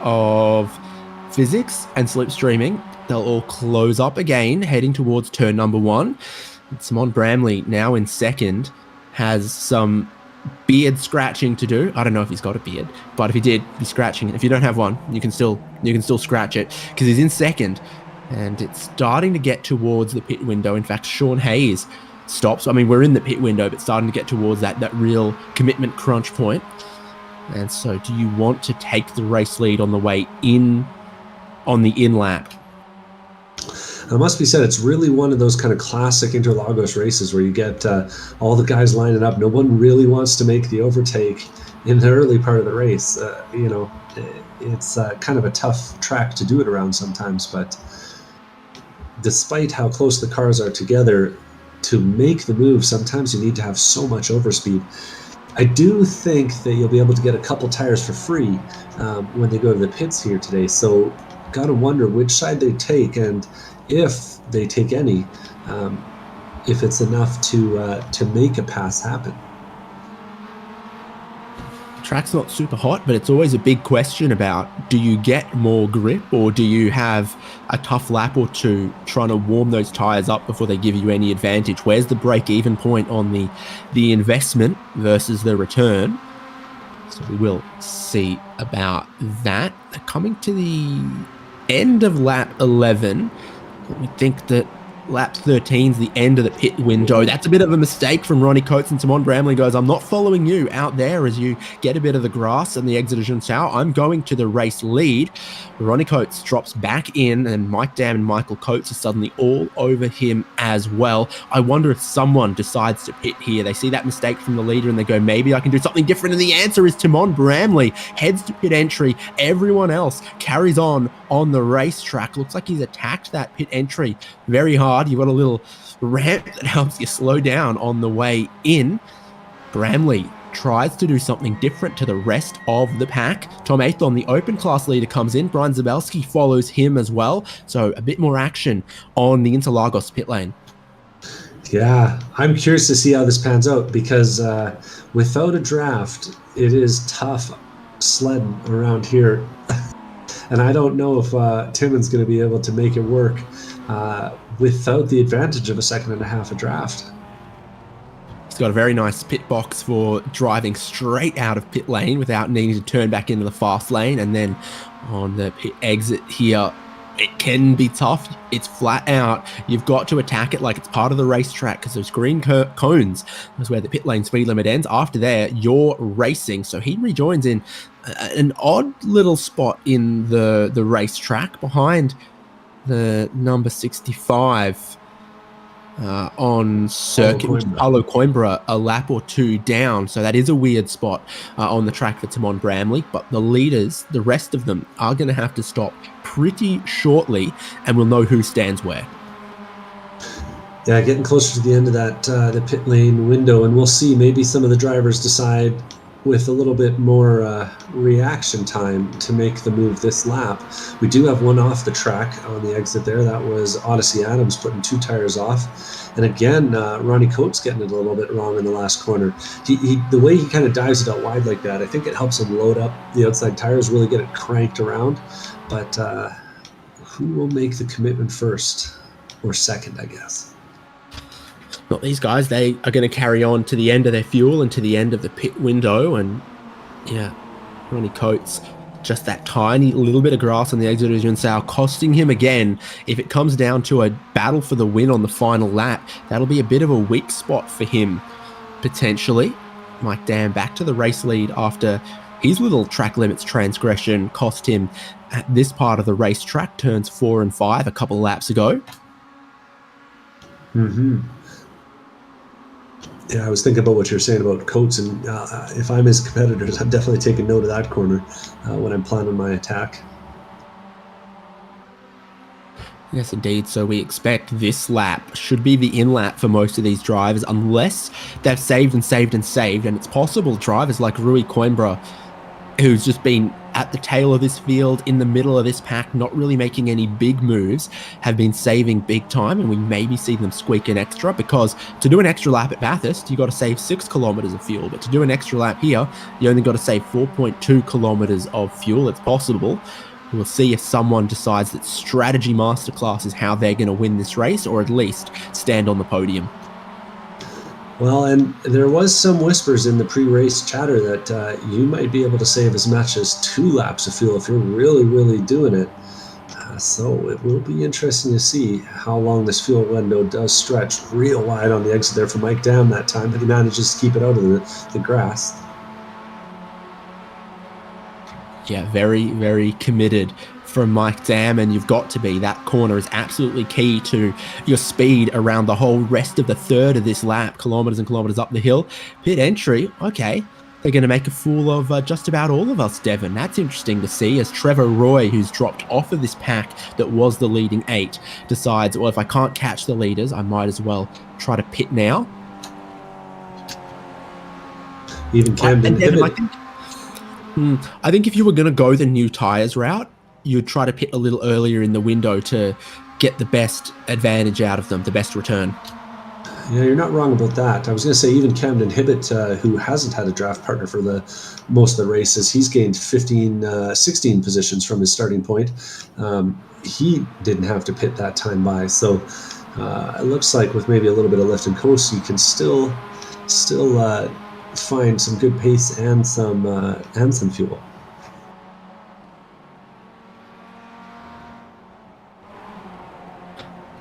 of physics and slipstreaming, they'll all close up again, heading towards turn number 1. Simon Bramley, now in 2nd, has some beard scratching to do. I don't know if he's got a beard, but if he did, he's scratching. If you don't have one, you can still scratch it, because he's in 2nd, and it's starting to get towards the pit window. In fact, Sean Hayes stops. I mean, we're in the pit window, but starting to get towards that real commitment crunch point. And so, do you want to take the race lead on the way in, on the in lap? It must be said, it's really one of those kind of classic Interlagos races where you get all the guys lining up. No one really wants to make the overtake in the early part of the race. It's kind of a tough track to do it around sometimes, but despite how close the cars are together, to make the move, sometimes you need to have so much overspeed. I do think that you'll be able to get a couple tires for free when they go to the pits here today. So gotta wonder which side they take, and if they take any, if it's enough to make a pass happen. Track's not super hot, but it's always a big question about, do you get more grip or do you have a tough lap or two trying to warm those tires up before they give you any advantage? Where's the break-even point on the investment versus the return? So we will see about that. Coming to the end of lap 11, we think that lap 13 is the end of the pit window. That's a bit of a mistake from Ronnie Coates, and Simon Bramley goes, I'm not following you out there as you get a bit of the grass and the exit of Juntao. I'm going to the race lead. Ronnie Coates drops back in, and Mike Dam and Michael Coates are suddenly all over him as well. I wonder if someone decides to pit here. They see that mistake from the leader and they go, maybe I can do something different. And the answer is Timon Bramley heads to pit entry. Everyone else carries on the racetrack. Looks like he's attacked that pit entry very hard. You've got a little ramp that helps you slow down on the way in. Bramley tries to do something different to the rest of the pack. Tom Athon, the open class leader, comes in. Brian Zabelski follows him as well. So a bit more action on the Interlagos pit lane. Yeah, I'm curious to see how this pans out, because without a draft, it is tough sledding around here. And I don't know if Timon's going to be able to make it work without the advantage of a second and a half a draft. He's got a very nice pit box for driving straight out of pit lane without needing to turn back into the fast lane. And then on the pit exit here, it can be tough. It's flat out. You've got to attack it like it's part of the racetrack, because those green cones is where the pit lane speed limit ends. After there, you're racing. So he rejoins in an odd little spot in the racetrack behind the number 65 on circuit, Paulo Coimbra, a lap or two down. So that is a weird spot on the track for Timon Bramley. But the leaders, the rest of them, are going to have to stop pretty shortly, and we'll know who stands where. Yeah, getting closer to the end of that the pit lane window, and we'll see. Maybe some of the drivers decide with a little bit more reaction time to make the move this lap. We do have one off the track on the exit there. That was Odyssey Adams putting 2 tires off. And again, Ronnie Coates getting it a little bit wrong in the last corner. The way he kind of dives it out wide like that, I think it helps him load up the outside tires, really get it cranked around. But who will make the commitment first or second, I guess? Not these guys. They are going to carry on to the end of their fuel and to the end of the pit window. And yeah, Ronnie Coates, just that tiny little bit of grass on the exit of Junsao costing him again. If it comes down to a battle for the win on the final lap, that'll be a bit of a weak spot for him, potentially. Mike Dam back to the race lead after his little track limits transgression cost him at this part of the racetrack, turns 4 and 5 a couple of laps ago. Mm-hmm. Yeah, I was thinking about what you're saying about Coates, and if I'm his competitors, I'm definitely taking note of that corner when I'm planning my attack. Yes, indeed. So we expect this lap should be the in lap for most of these drivers, unless they've saved and saved and saved. And it's possible drivers like Rui Coimbra, who's just been at the tail of this field, in the middle of this pack, not really making any big moves, have been saving big time, and we maybe see them squeak an extra, because to do an extra lap at Bathurst, you got to save 6 kilometers of fuel, but to do an extra lap here, you only got to save 4.2 kilometers of fuel. It's possible. We'll see if someone decides that strategy masterclass is how they're going to win this race, or at least stand on the podium. Well, and there was some whispers in the pre-race chatter that you might be able to save as much as 2 laps of fuel if you're really, really doing it. So it will be interesting to see how long this fuel window does stretch real wide on the exit there for Mike Dam that time, but he manages to keep it out of the grass. Yeah, very, very committed from Mike Dam, and you've got to be. That corner is absolutely key to your speed around the whole rest of the third of this lap, kilometers and kilometers up the hill. Pit entry, okay. They're going to make a fool of just about all of us, Devon. That's interesting to see, as Trevor Roy, who's dropped off of this pack that was the leading 8, decides, well, if I can't catch the leaders, I might as well try to pit now. Even Camden Devon, I think if you were going to go the new tyres route, you'd try to pit a little earlier in the window to get the best advantage out of them, the best return. Yeah, you're not wrong about that. I was going to say even Camden Hibbett, who hasn't had a draft partner for the most of the races, he's gained 16 positions from his starting point. He didn't have to pit that time by. So it looks like with maybe a little bit of lift and coast, you can still find some good pace and some fuel.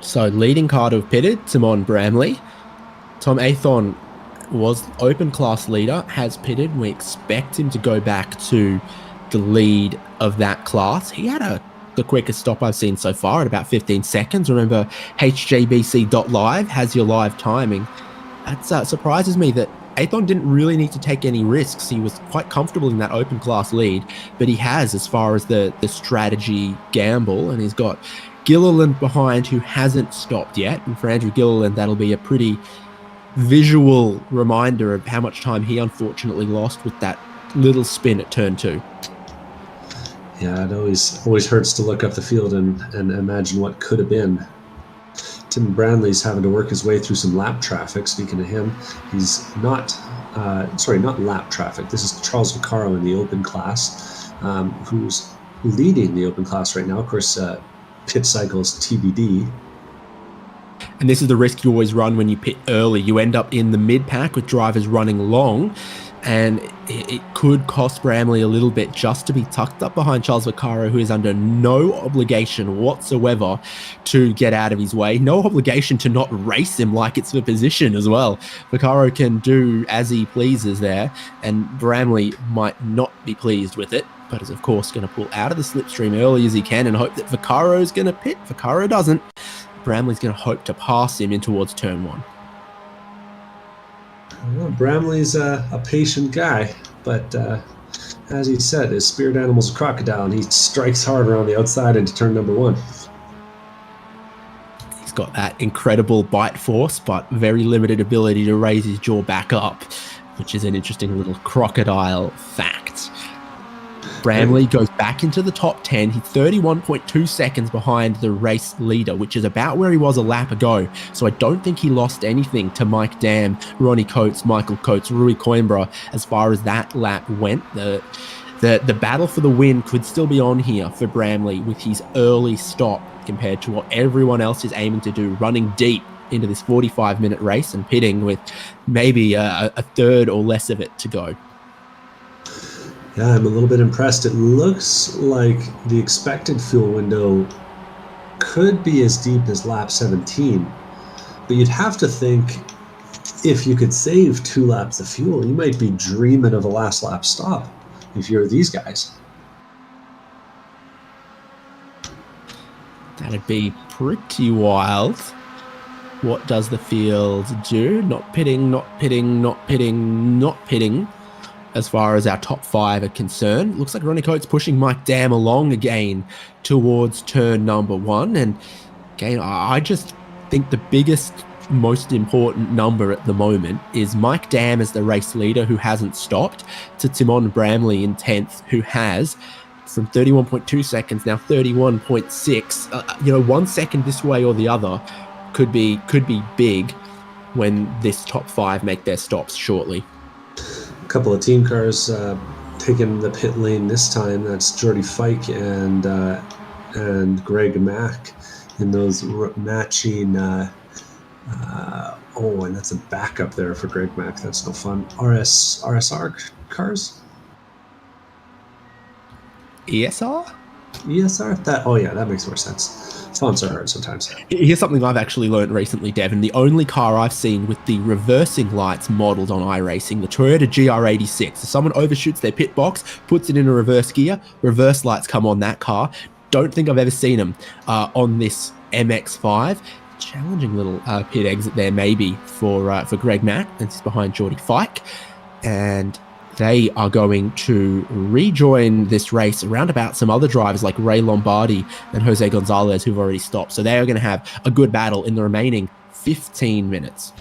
So leading car to have pitted, Timon Bramley. Tom Athon was open class leader, has pitted. We expect him to go back to the lead of that class. He had the quickest stop I've seen so far at about 15 seconds. Remember, HJBC.live has your live timing. That surprises me that Athon didn't really need to take any risks. He was quite comfortable in that open class lead, but he has as far as the strategy gamble, and he's got Gilliland behind, who hasn't stopped yet. And for Andrew Gilliland, that'll be a pretty visual reminder of how much time he unfortunately lost with that little spin at turn 2. Yeah, it always hurts to look up the field and imagine what could have been. Tim Branley's having to work his way through some lap traffic. Speaking of him, he's not lap traffic. This is Charles Vaccaro in the open class, who's leading the open class right now. Of course, pit cycles TBD. And this is the risk you always run when you pit early. You end up in the mid-pack with drivers running long, and it could cost Bramley a little bit just to be tucked up behind Charles Vaccaro, who is under no obligation whatsoever to get out of his way. No obligation to not race him like it's for position as well. Vaccaro can do as he pleases there, and Bramley might not be pleased with it, but is of course going to pull out of the slipstream early as he can and hope that Vaccaro is going to pit. Vaccaro doesn't. Bramley's going to hope to pass him in towards turn 1. Well, Bramley's a patient guy, but as he said, his spirit animal's a crocodile, and he strikes hard around the outside into turn number 1. He's got that incredible bite force, but very limited ability to raise his jaw back up, which is an interesting little crocodile fact. Bramley goes back into the top 10. He's 31.2 seconds behind the race leader, which is about where he was a lap ago. So I don't think he lost anything to Mike Dam, Ronnie Coates, Michael Coates, Rui Coimbra as far as that lap went. The battle for the win could still be on here for Bramley with his early stop compared to what everyone else is aiming to do, running deep into this 45-minute race and pitting with maybe a third or less of it to go. Yeah, I'm a little bit impressed. It looks like the expected fuel window could be as deep as lap 17, but you'd have to think if you could save 2 laps of fuel, you might be dreaming of a last lap stop if you're these guys. That'd be pretty wild. What does the field do? Not pitting, not pitting, not pitting, not pitting. As far as our top 5 are concerned, looks like Ronnie Coates pushing Mike Dam along again towards turn number 1. And again, I just think the biggest, most important number at the moment is Mike Dam as the race leader who hasn't stopped, to Timon Bramley in 10th, who has from 31.2 seconds, now 31.6. 1 second this way or the other could be big when this top 5 make their stops shortly. A couple of team cars taking the pit lane this time. That's Jordy Fike and Greg Mack in those matching. And that's a backup there for Greg Mack. That's no fun. RSR cars. ESR? ESR? That makes more sense. Fonts are hard sometimes. Here's something I've actually learned recently, Devin. The only car I've seen with the reversing lights modeled on iRacing, the Toyota GR86. So someone overshoots their pit box, puts it in a reverse gear, reverse lights come on that car. Don't think I've ever seen them on this MX-5. Challenging little pit exit there, maybe for Greg Mack. It's behind Geordie Fike, and they are going to rejoin this race around about some other drivers like Ray Lombardi and Jose Gonzalez, who've already stopped. So they are going to have a good battle in the remaining 15 minutes.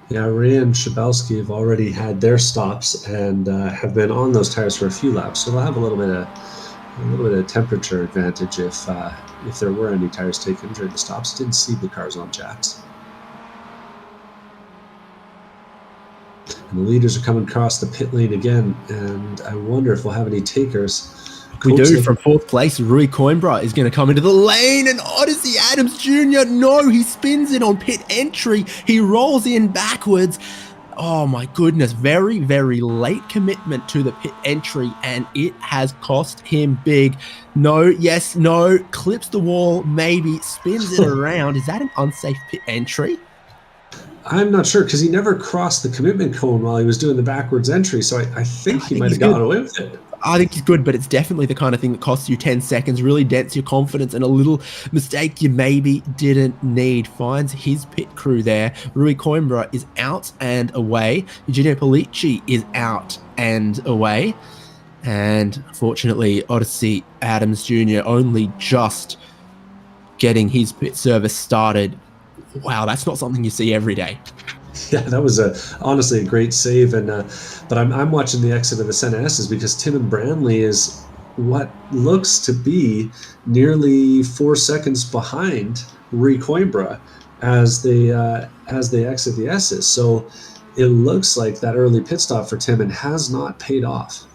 Yeah, Ray and Shabalski have already had their stops and have been on those tires for a few laps, so they'll have a little bit of temperature advantage if there were any tires taken during the stops. Didn't see the cars on jacks. And the leaders are coming across the pit lane again, and I wonder if we'll have any takers. We do. From fourth place, Rui Coimbra is going to come into the lane, and Odyssey Adams Jr., no, he spins it on pit entry. He rolls in backwards. Oh my goodness, very, very late commitment to the pit entry, and it has cost him big. No, yes, no, clips the wall, maybe, spins it around. Is that an unsafe pit entry? I'm not sure, because he never crossed the commitment cone while he was doing the backwards entry, so I think he might have gotten away with it. I think he's good, but it's definitely the kind of thing that costs you 10 seconds, really dents your confidence, and a little mistake you maybe didn't need. Finds his pit crew there. Rui Coimbra is out and away. Eugenio Polici is out and away. And fortunately, Odyssey Adams Jr. only just getting his pit service started. Wow, that's not something you see every day. Yeah, that was honestly a great save, and but I'm watching the exit of the Senna S's because Tim Branley is what looks to be nearly 4 seconds behind Rui Coimbra as they exit the S's. So it looks like that early pit stop for Tim has not paid off.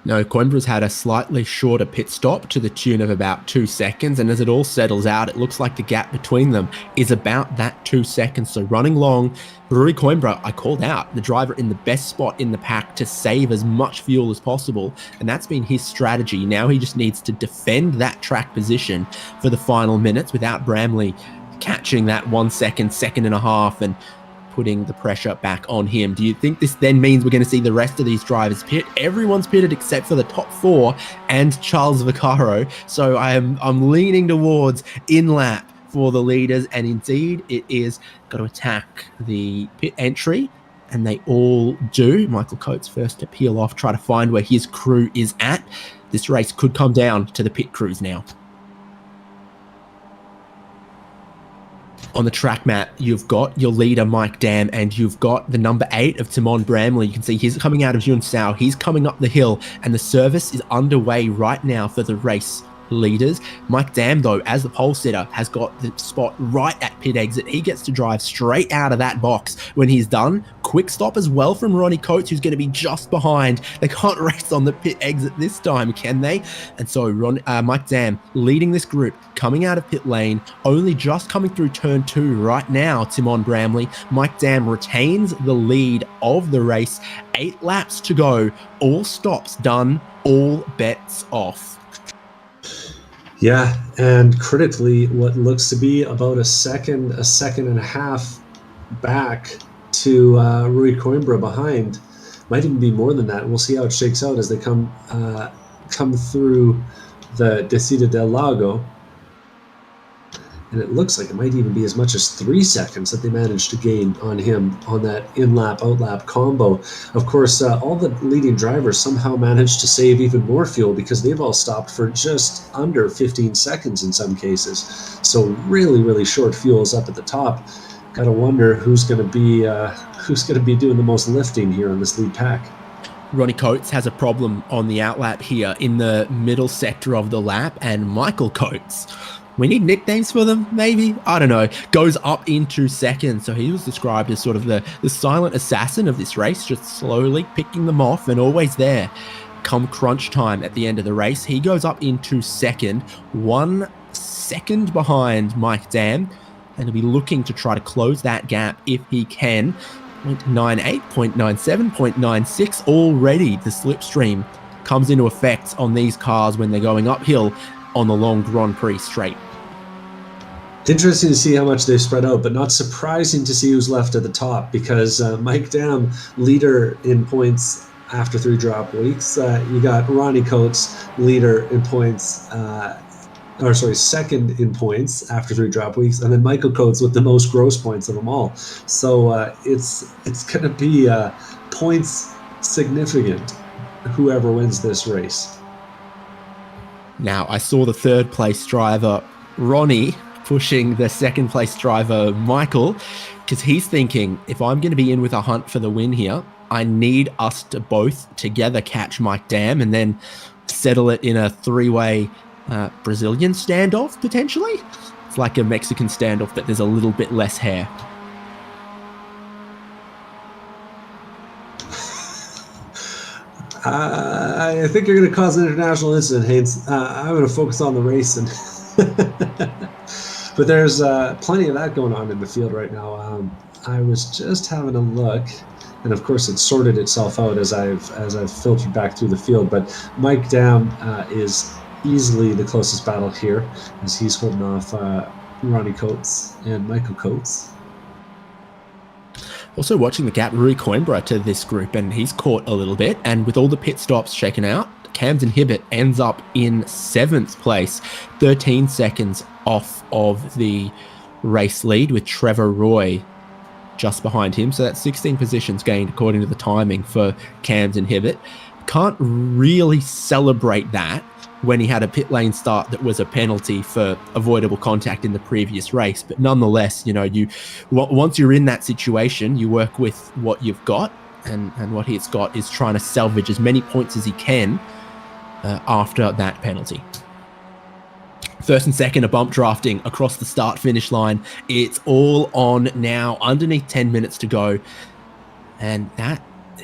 No, Coimbra's had a slightly shorter pit stop to the tune of about 2 seconds, and as it all settles out, it looks like the gap between them is about that 2 seconds. So running long, Rui Coimbra, I called out, the driver in the best spot in the pack to save as much fuel as possible, and that's been his strategy. Now he just needs to defend that track position for the final minutes without Bramley catching that 1 second, second and a half, and putting the pressure back on him. Do you think this then means we're going to see the rest of these drivers pit? Everyone's pitted except for the top four and Charles Vaccaro. So I'm leaning towards in lap for the leaders, and indeed it is got to attack the pit entry, and they all do. Michael Coates first to peel off, try to find where his crew is at. This race could come down to the pit crews now. On the track map, you've got your leader, Mike Dam, and you've got the number 8 of Timon Bramley. You can see he's coming out of Yunsao. He's coming up the hill, and the service is underway right now for the race leaders. Mike Dam, though, as the pole sitter, has got the spot right at pit exit. He gets to drive straight out of that box when he's done. Quick stop as well from Ronnie Coates, who's going to be just behind. They can't race on the pit exit this time, can they? And so Mike Dam leading this group, coming out of pit lane, only just coming through turn 2 right now, Timon Bramley. Mike Dam retains the lead of the race. 8 laps to go. All stops done. All bets off. Yeah, and critically, what looks to be about a second and a half back to Rui Coimbra behind. Might even be more than that. We'll see how it shakes out as they come through the Descida del Lago. And it looks like it might even be as much as 3 seconds that they managed to gain on him on that in-lap, out-lap combo. Of course, all the leading drivers somehow managed to save even more fuel because they've all stopped for just under 15 seconds in some cases. So really, really short fuels up at the top. Got to wonder who's going to be doing the most lifting here on this lead pack. Ronnie Coates has a problem on the outlap here in the middle sector of the lap, and Michael Coates, we need nicknames for them, maybe? I don't know. Goes up into second. So he was described as sort of the silent assassin of this race, just slowly picking them off and always there. Come crunch time at the end of the race, he goes up into second, 1 second behind Mike Dam, and he'll be looking to try to close that gap if he can. 0.98, 0.97, 0.96 already. The slipstream comes into effect on these cars when they're going uphill. on the long Grand Prix straight. Interesting to see how much they've spread out, but not surprising to see who's left at the top, because Mike Dam, leader in points after 3 drop weeks. You got Ronnie Coates, leader in points, second in points after 3 drop weeks, and then Michael Coates with the most gross points of them all. So it's going to be points significant, whoever wins this race. Now, I saw the 3rd place driver, Ronnie, pushing the 2nd place driver, Michael, because he's thinking, if I'm going to be in with a hunt for the win here, I need us to both together catch Mike Dam and then settle it in a 3-way Brazilian standoff, potentially. It's like a Mexican standoff, but there's a little bit less hair. I think you're going to cause an international incident, Haynes. I'm going to focus on the race, and but there's plenty of that going on in the field right now. I was just having a look, and of course it sorted itself out as I've filtered back through the field. But Mike Dam is easily the closest battle here, as he's holding off Ronnie Coates and Michael Coates. Also watching the gap, Rui Coimbra to this group, and he's caught a little bit. And with all the pit stops shaken out, Camden Hibbett ends up in 7th place, 13 seconds off of the race lead, with Trevor Roy just behind him. So that's 16 positions gained according to the timing for Camden Hibbett. Can't really celebrate that when he had a pit lane start that was a penalty for avoidable contact in the previous race. But nonetheless, once you're in that situation, you work with what you've got, and what he's got is trying to salvage as many points as he can after that penalty. 1st and 2nd are bump drafting across the start-finish line. It's all on now, underneath 10 minutes to go. And that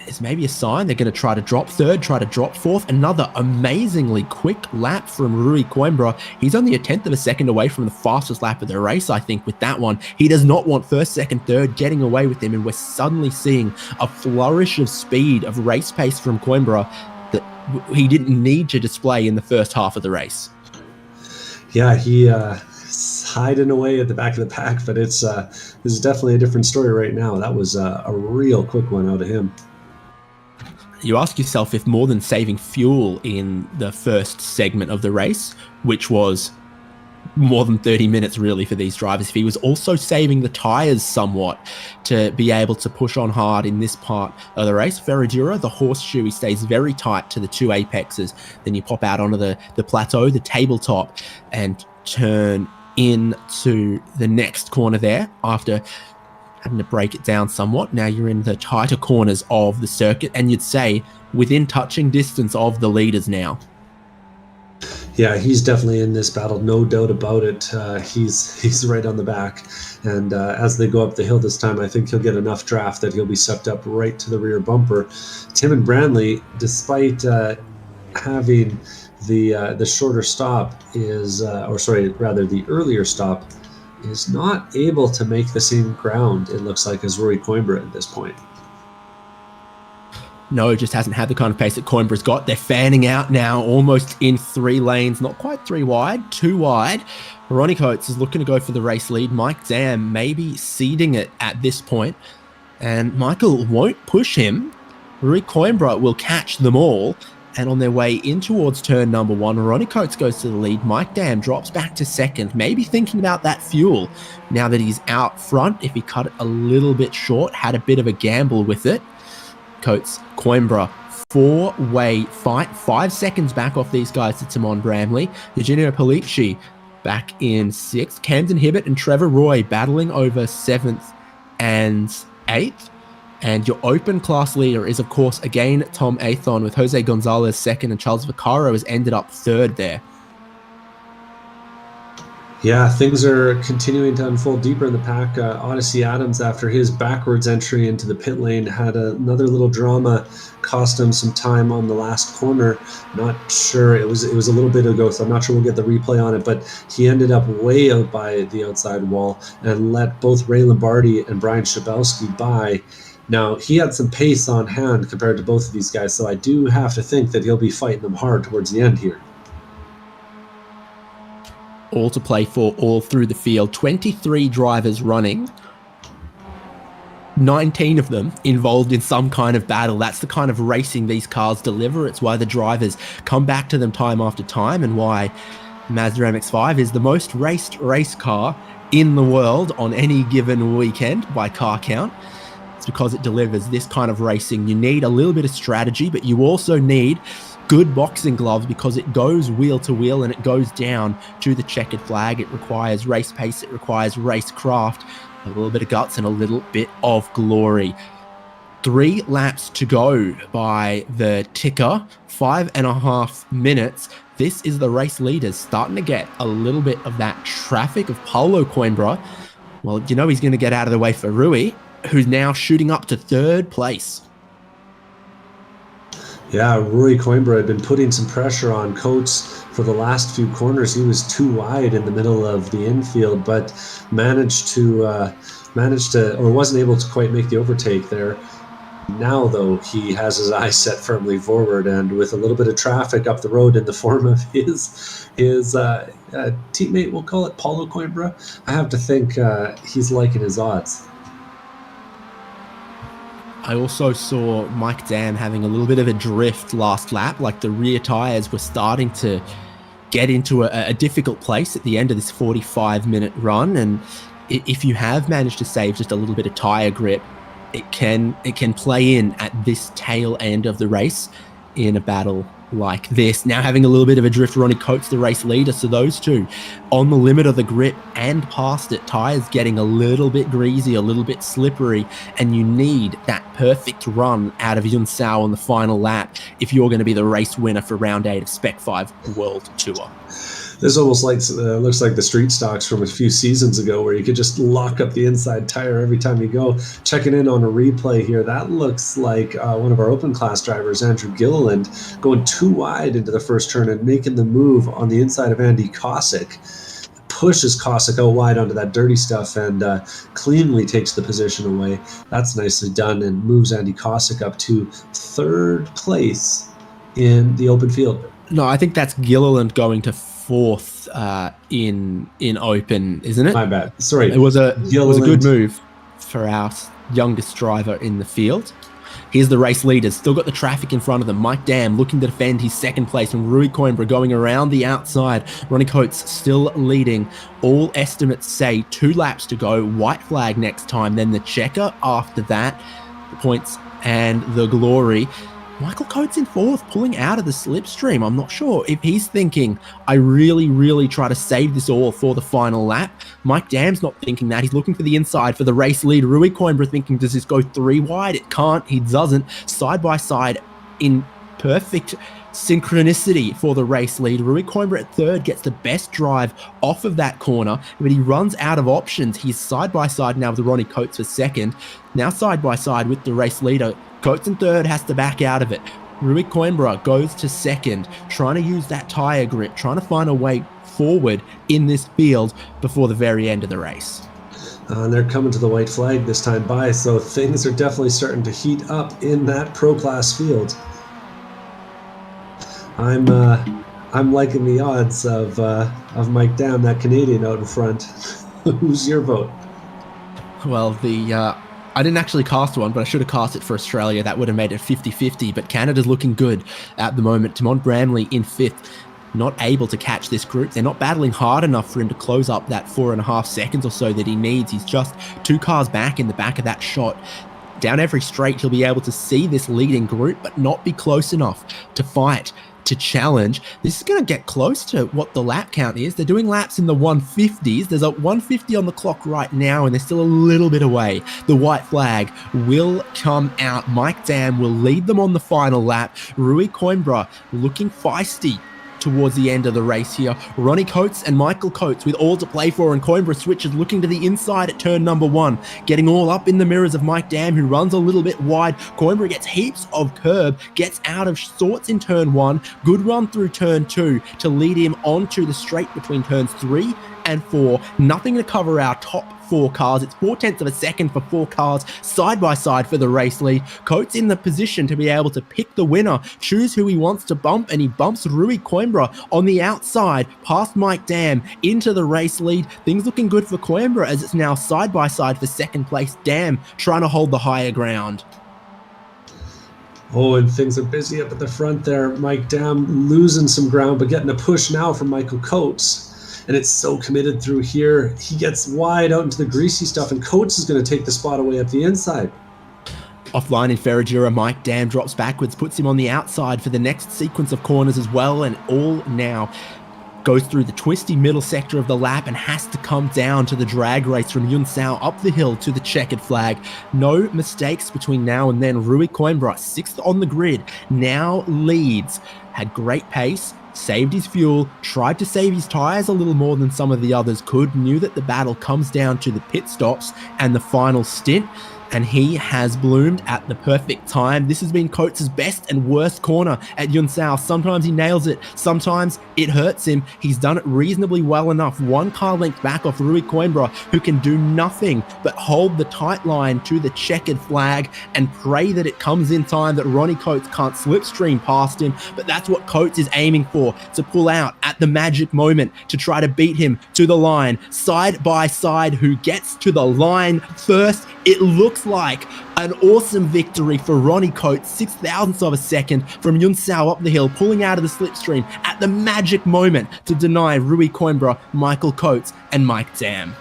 is maybe a sign they're going to try to drop 3rd, try to drop 4th. Another amazingly quick lap from Rui Coimbra. He's only a 10th of a second away from the fastest lap of the race, I think, with that one. He does not want 1st, 2nd, 3rd getting away with him, and we're suddenly seeing a flourish of speed, of race pace from Coimbra that he didn't need to display in the first half of the race. Yeah, he's hiding away at the back of the pack, but this is definitely a different story right now. That was a real quick one out of him. You ask yourself if more than saving fuel in the first segment of the race, which was more than 30 minutes really for these drivers, if he was also saving the tyres somewhat to be able to push on hard in this part of the race. Ferradura, the horseshoe, he stays very tight to the 2 apexes. Then you pop out onto the plateau, the tabletop, and turn into the next corner there after having to break it down somewhat. Now you're in the tighter corners of the circuit, and you'd say within touching distance of the leaders now. Yeah, he's definitely in this battle, no doubt about it. He's right on the back, and as they go up the hill this time, I think he'll get enough draft that he'll be sucked up right to the rear bumper. Tim and Branley, despite having the shorter stop, the earlier stop, is not able to make the same ground, it looks like, as Rui Coimbra at this point. No, just hasn't had the kind of pace that Coimbra's got. They're fanning out now, almost in 3 lanes, not quite 3 wide, 2 wide. Ronnie Coates is looking to go for the race lead. Mike Dam maybe ceding it at this point, and Michael won't push him. Rui Coimbra will catch them all, and on their way in towards turn number 1, Ronnie Coates goes to the lead. Mike Dam drops back to 2nd, maybe thinking about that fuel now that he's out front. If he cut it a little bit short, had a bit of a gamble with it. Coates, Coimbra, 4-way fight, 5 seconds back off these guys to Timon Bramley. Eugenio Polizzi back in 6th. Camden Hibbett and Trevor Roy battling over 7th and 8th. And your open class leader is, of course, again, Tom Athon, with Jose Gonzalez 2nd and Charles Vaccaro has ended up 3rd there. Yeah, things are continuing to unfold deeper in the pack. Odyssey Adams, after his backwards entry into the pit lane, had another little drama, cost him some time on the last corner. Not sure, it was a little bit ago, so I'm not sure we'll get the replay on it, but he ended up way out by the outside wall and let both Ray Lombardi and Brian Schabowski by. Now, he had some pace on hand compared to both of these guys, so I do have to think that he'll be fighting them hard towards the end here. all to play for all through the field. 23 drivers running. 19 of them involved in some kind of battle. That's the kind of racing these cars deliver. It's why the drivers come back to them time after time, and why Mazda MX-5 is the most raced race car in the world on any given weekend by car count. It's because it delivers this kind of racing. You need a little bit of strategy, but you also need good boxing gloves, because it goes wheel to wheel and it goes down to the checkered flag. It requires race pace, it requires race craft, a little bit of guts and a little bit of glory. 3 laps to go by the ticker, 5.5 minutes. This is the race leaders starting to get a little bit of that traffic of Paulo Coimbra. Well, you know he's going to get out of the way for Rui, who's now shooting up to 3rd place. Yeah, Rui Coimbra had been putting some pressure on Coates for the last few corners. He was too wide in the middle of the infield, but managed to, or wasn't able to quite make the overtake there. Now, though, he has his eyes set firmly forward, and with a little bit of traffic up the road in the form of his teammate, we'll call it Paulo Coimbra, I have to think he's liking his odds. I also saw Mike Dam having a little bit of a drift last lap, like the rear tyres were starting to get into a difficult place at the end of this 45-minute run, and if you have managed to save just a little bit of tyre grip, it can play in at this tail end of the race in a battle like this. Now having a little bit of a drift, Ronnie Coates, the race leader, so those two on the limit of the grip and past it. Tyres getting a little bit greasy, a little bit slippery, and you need that perfect run out of Yun Sao on the final lap if you're going to be the race winner for round 8 of Spec-5 World Tour. This almost looks like the street stocks from a few seasons ago, where you could just lock up the inside tire every time you go. Checking in on a replay here, that looks like one of our open class drivers, Andrew Gilliland, going too wide into the first turn and making the move on the inside of Andy Cossack. Pushes Cossack out wide onto that dirty stuff and cleanly takes the position away. That's nicely done, and moves Andy Cossack up to 3rd place in the open field. No, I think that's Gilliland going to 4th in open, isn't it? My bad. Sorry. It was a good move for our youngest driver in the field. Here's the race leaders, still got the traffic in front of them. Mike Dam looking to defend his 2nd place, and Rui Coimbra going around the outside. Ronnie Coates still leading. All estimates say 2 laps to go. White flag next time, then the checker after that. The points and the glory. Michael Coates in 4th, pulling out of the slipstream. I'm not sure if he's thinking, I really try to save this all for the final lap. Mike Dam's not thinking that. He's looking for the inside for the race lead. Rui Coimbra thinking, does this go 3 wide? It can't. He doesn't. Side by side in perfect synchronicity for the race lead. Rui Coimbra at 3rd gets the best drive off of that corner, but he runs out of options. He's side by side now with Ronnie Coates for 2nd. Now side by side with the race leader. Coates in 3rd, has to back out of it. Rui Coimbra goes to 2nd, trying to use that tyre grip, trying to find a way forward in this field before the very end of the race. And they're coming to the white flag this time by, so things are definitely starting to heat up in that pro class field. I'm liking the odds of Mike Dam, that Canadian out in front. Who's your vote? Well, I didn't actually cast one, but I should have cast it for Australia. That would have made it 50-50, but Canada's looking good at the moment. Timon Bramley in 5th, not able to catch this group. They're not battling hard enough for him to close up that 4.5 seconds or so that he needs. He's just 2 cars back in the back of that shot. Down every straight, he'll be able to see this leading group, but not be close enough to fight, to challenge. This is going to get close to what the lap count is. They're doing laps in the 150s. There's a 150 on the clock right now, and they're still a little bit away. The white flag will come out. Mike Dam will lead them on the final lap. Rui Coimbra looking feisty towards the end of the race here. Ronnie Coates and Michael Coates with all to play for, and Coimbra switches looking to the inside at turn number 1, getting all up in the mirrors of Mike Dam, who runs a little bit wide. Coimbra gets heaps of curb, gets out of sorts in turn 1, good run through turn 2 to lead him onto the straight between turns 3 and 4. Nothing to cover our top 4 cars. It's 4/10 of a second for 4 cars side by side for the race lead. Coates in the position to be able to pick the winner, choose who he wants to bump, and he bumps Rui Coimbra on the outside past Mike Dam into the race lead. Things looking good for Coimbra as it's now side by side for second place. Dam trying to hold the higher ground. Oh, and things are busy up at the front there. Mike Dam losing some ground, but getting a push now from Michael Coates. And it's so committed through here. He gets wide out into the greasy stuff, and Coates is going to take the spot away up the inside. Offline in Ferragira, Mike Dam drops backwards, puts him on the outside for the next sequence of corners as well, and all now goes through the twisty middle sector of the lap and has to come down to the drag race from Yun Sao up the hill to the checkered flag. No mistakes between now and then. Rui Coimbra, 6th on the grid, now leads. Had great pace, saved his fuel, tried to save his tyres a little more than some of the others could, knew that the battle comes down to the pit stops and the final stint, and he has bloomed at the perfect time. This has been Coates' best and worst corner at Yun Sao. Sometimes he nails it, sometimes it hurts him. He's done it reasonably well enough. 1 car length back off Rui Coimbra, who can do nothing but hold the tight line to the checkered flag and pray that it comes in time, that Ronnie Coates can't slipstream past him. But that's what Coates is aiming for, to pull out at the magic moment to try to beat him to the line. Side by side, who gets to the line first? It looks like an awesome victory for Ronnie Coates, 6,000ths of a second from Yun Sao up the hill, pulling out of the slipstream at the magic moment to deny Rui Coimbra, Michael Coates, and Mike Dam.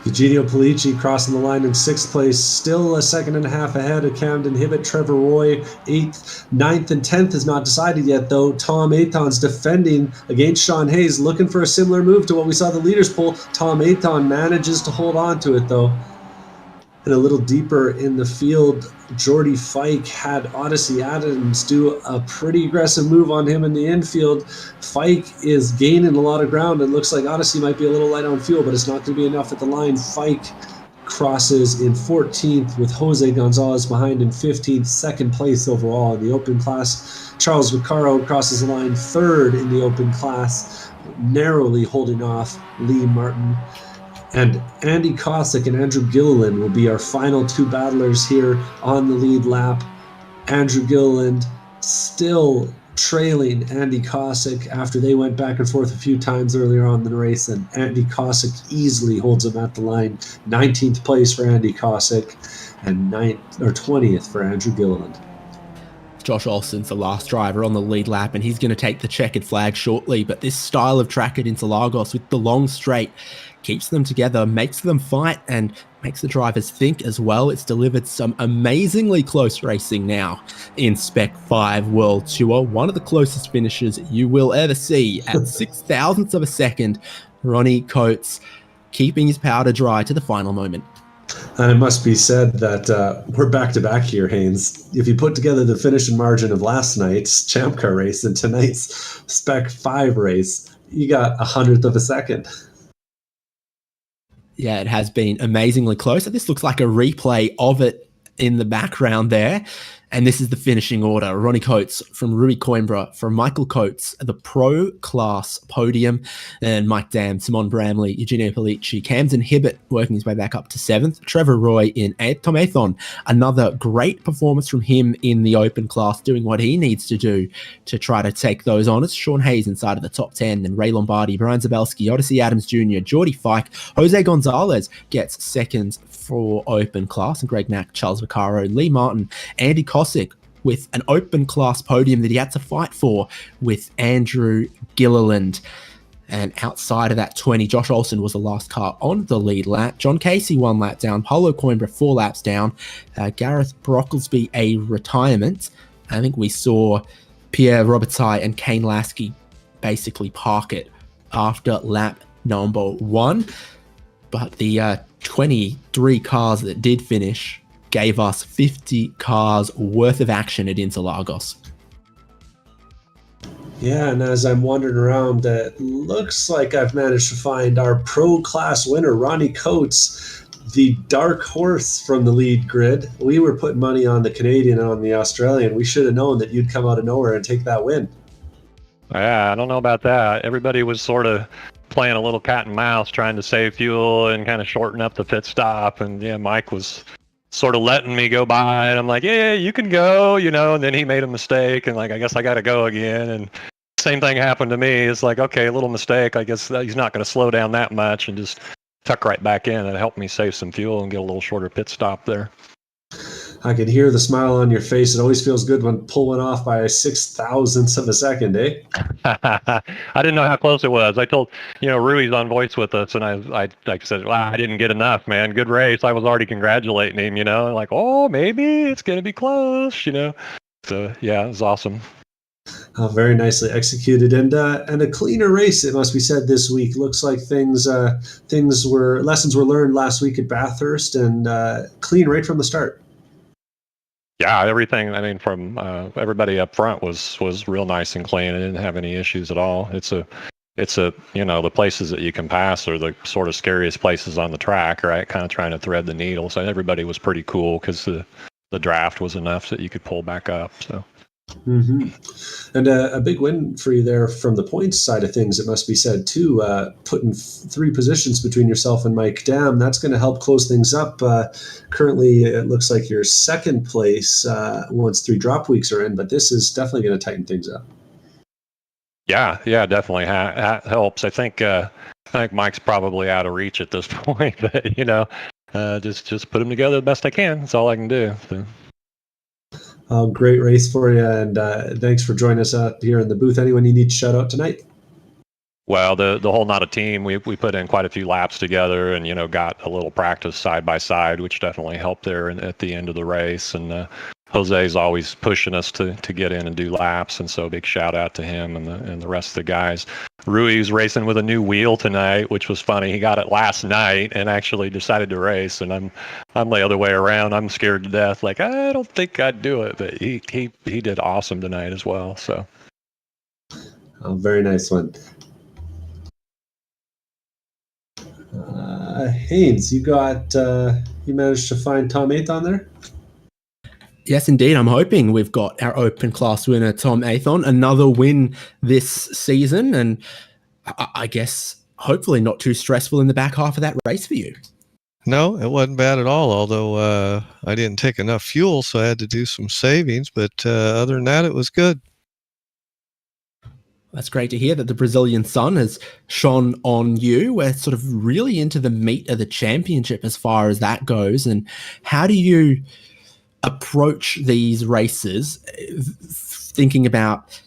Eugenio Polici crossing the line in 6th place, still a second and a half ahead of Camden Hibbett. Trevor Roy 8th, 9th, and 10th is not decided yet, though. Tom Athon's defending against Sean Hayes, looking for a similar move to what we saw the leaders pull. Tom Athon manages to hold on to it, though. And a little deeper in the field, Jordy Fike had Odyssey Adams do a pretty aggressive move on him in the infield. Fike is gaining a lot of ground, and looks like Odyssey might be a little light on fuel, but it's not going to be enough at the line. Fike crosses in 14th with Jose Gonzalez behind in 15th, 2nd place overall in the open class. Charles Vaccaro crosses the line 3rd in the open class, narrowly holding off Lee Martin. And Andy Cossack and Andrew Gilliland will be our final 2 battlers here on the lead lap. Andrew Gilliland still trailing Andy Cossack after they went back and forth a few times earlier on in the race, and Andy Cossack easily holds him at the line. 19th place for Andy Cossack and 20th for Andrew Gilliland. Josh Olsen's the last driver on the lead lap, and he's going to take the checkered flag shortly. But this style of track at Interlagos with the long straight keeps them together, makes them fight, and makes the drivers think as well. It's delivered some amazingly close racing now in Spec-5 World Tour. One of the closest finishes you will ever see at 6,000ths of a second. Ronnie Coates keeping his powder dry to the final moment. And it must be said that we're back-to-back here, Haynes. If you put together the finishing margin of last night's Champ Car race and tonight's Spec-5 race, you got 100th of a second. Yeah, it has been amazingly close. This looks like a replay of it in the background there. And this is the finishing order. Ronnie Coates from Rui Coimbra, from Michael Coates, the pro class podium, and Mike Dam, Simon Bramley, Eugenio Polici, Camden Hibbett working his way back up to 7th, Trevor Roy in 8th, Tom Athon, another great performance from him in the open class, doing what he needs to do to try to take those honours. Sean Hayes inside of the top 10, and Ray Lombardi, Brian Zabelski, Odyssey Adams Jr., Jordy Fike, Jose Gonzalez gets seconds for open class, and Greg Mack, Charles Vaccaro, Lee Martin, Andy Cossack with an open class podium that he had to fight for with Andrew Gilliland. And outside of that 20, Josh Olsen was the last car on the lead lap. John Casey 1 lap down, Paulo Coimbra 4 laps down, Gareth Brocklesby a retirement. I think we saw Pierre Robitaille and Kane Lasky basically park it after lap number 1. But the 23 cars that did finish gave us 50 cars worth of action at Interlagos. Yeah, and as I'm wandering around, it looks like I've managed to find our pro class winner, Ronnie Coates, the dark horse from the lead grid. We were putting money on the Canadian and on the Australian. We should have known that you'd come out of nowhere and take that win. Yeah, I don't know about that. Everybody was sort of playing a little cat and mouse, trying to save fuel and kind of shorten up the pit stop. And yeah, Mike was sort of letting me go by, and I'm like, yeah, you can go, and then he made a mistake, and like, I guess I got to go again. And same thing happened to me. It's like, okay, a little mistake. I guess he's not going to slow down that much, and just tuck right back in. It helped me save some fuel and get a little shorter pit stop there. I can hear the smile on your face. It always feels good when pulling off by a 6,000th of a second, eh? I didn't know how close it was. I told, Rui's on voice with us, and I like I said, well, I didn't get enough, man. Good race. I was already congratulating him, like, oh, maybe it's going to be close, So, yeah, it was awesome. Very nicely executed, and a cleaner race, it must be said, this week. Looks like lessons were learned last week at Bathurst, and clean right from the start. Yeah, everything. I mean, from everybody up front was real nice and clean. I didn't have any issues at all. It's a the places that you can pass are the sort of scariest places on the track, right? Kind of trying to thread the needle. So everybody was pretty cool because the draft was enough that you could pull back up. So. Mm-hmm. And a big win for you there from the points side of things, it must be said too, putting 3 positions between yourself and Mike Dam. That's going to help close things up. Currently, it looks like you're second place once 3 drop weeks are in, but this is definitely going to tighten things up. Yeah, definitely helps. I think Mike's probably out of reach at this point, but just put them together the best I can. That's all I can do. So. Great race for you, and thanks for joining us up here in the booth. Anyone you need to shout out tonight? Well, the whole Not a Team, we put in quite a few laps together, and got a little practice side by side, which definitely helped there at the end of the race. And Jose's always pushing us to get in and do laps, and so big shout out to him and the rest of the guys. Rui's racing with a new wheel tonight, which was funny. He got it last night and actually decided to race, and I'm the other way around. I'm scared to death. Like, I don't think I'd do it, but he did awesome tonight as well. So, very nice one. Haynes, you managed to find Tom 8th on there? Yes, indeed. I'm hoping we've got our open class winner, Tom Athon, another win this season. And I guess hopefully not too stressful in the back half of that race for you. No, it wasn't bad at all, although I didn't take enough fuel, so I had to do some savings. But other than that, it was good. That's great to hear that the Brazilian sun has shone on you. We're sort of really into the meat of the championship as far as that goes. And how do you approach these races thinking about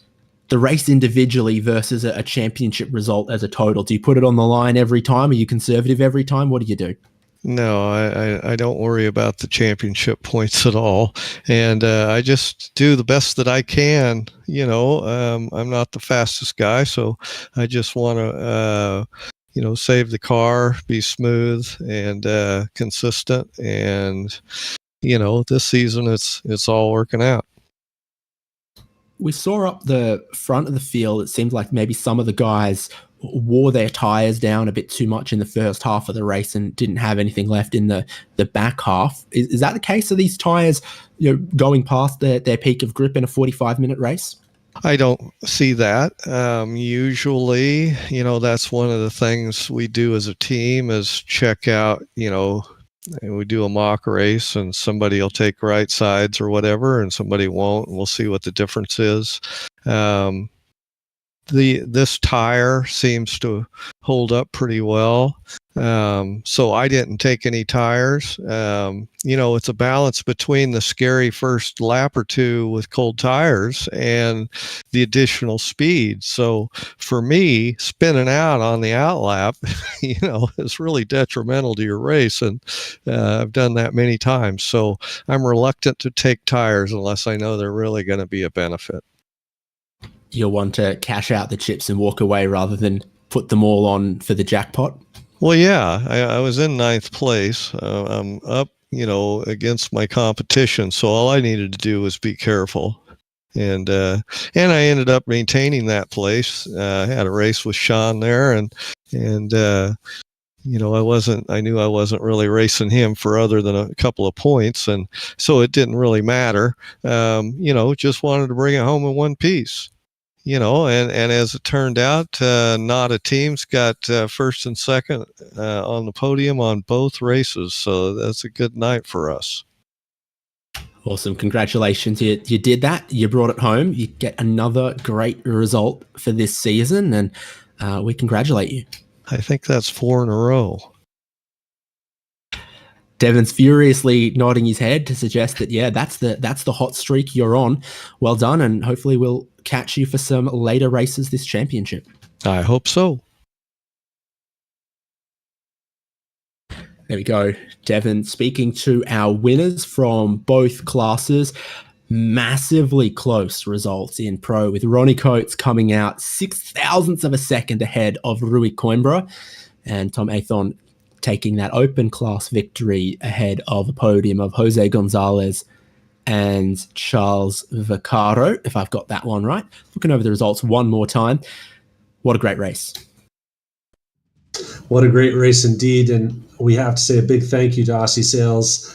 the race individually versus a championship result as a total? Do you put it on the line every time? Are you conservative every time? What do you do? No, I don't worry about the championship points at all. And I just do the best that I can. I'm not the fastest guy, so I just want to, save the car, be smooth and consistent. And, this season it's all working out. We saw up the front of the field, it seemed like maybe some of the guys wore their tires down a bit too much in the first half of the race and didn't have anything left in the back half. Is that the case? Are these tires going past their peak of grip in a 45-minute race? I don't see that. Usually, that's one of the things we do as a team is check out, we do a mock race and somebody will take right sides or whatever and somebody won't, and we'll see what the difference is. This tire seems to hold up pretty well. So I didn't take any tires. It's a balance between the scary first lap or two with cold tires and the additional speed. So for me, spinning out on the out lap, is really detrimental to your race. And I've done that many times. So I'm reluctant to take tires unless I know they're really going to be a benefit. You'll want to cash out the chips and walk away rather than put them all on for the jackpot? Well, yeah, I was in 9th place. I'm up, against my competition. So all I needed to do was be careful. And I ended up maintaining that place. I had a race with Sean there and I knew I wasn't really racing him for other than a couple of points. And so it didn't really matter. Just wanted to bring it home in one piece. and as it turned out, not a team's got first and second on the podium on both races. So that's a good night for us. Awesome. Congratulations. You did that. You brought it home. You get another great result for this season, and we congratulate you. I think that's 4 in a row. Devin's furiously nodding his head to suggest that, yeah, that's the hot streak you're on. Well done, and hopefully we'll catch you for some later races this championship. I hope so. There we go. Devin speaking to our winners from both classes. Massively close results in pro, with Ronnie Coates coming out 0.006 of a second ahead of Rui Coimbra, and Tom Athon taking that open class victory ahead of a podium of Jose Gonzalez and Charles Vaccaro, if I've got that one right. Looking over the results one more time. What a great race. What a great race indeed. And we have to say a big thank you to Aussie Sales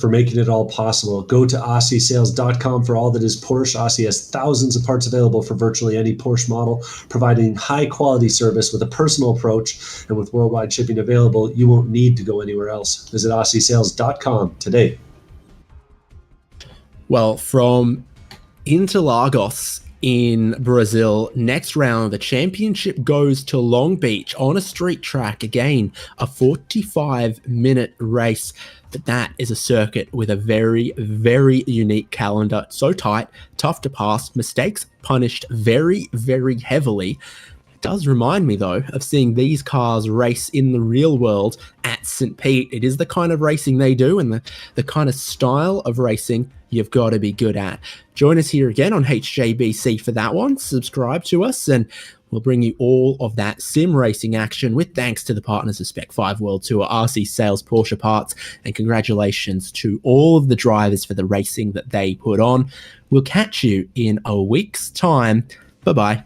for making it all possible. Go to AussieSales.com for all that is Porsche. Aussie has thousands of parts available for virtually any Porsche model, providing high quality service with a personal approach, and with worldwide shipping available, you won't need to go anywhere else. Visit AussieSales.com today. Well, from Interlagos in Brazil, next round, the championship goes to Long Beach on a street track. Again, a 45-minute race. But that is a circuit with a very, very unique calendar. So tight, tough to pass, mistakes punished very, very heavily. It does remind me, though, of seeing these cars race in the real world at St. Pete. It is the kind of racing they do, and the kind of style of racing you've got to be good at. Join us here again on HJBC for that one. Subscribe to us, and we'll bring you all of that sim racing action with thanks to the partners of Spec-5 World Tour, RC Sales, Porsche Parts, and congratulations to all of the drivers for the racing that they put on. We'll catch you in a week's time. Bye-bye.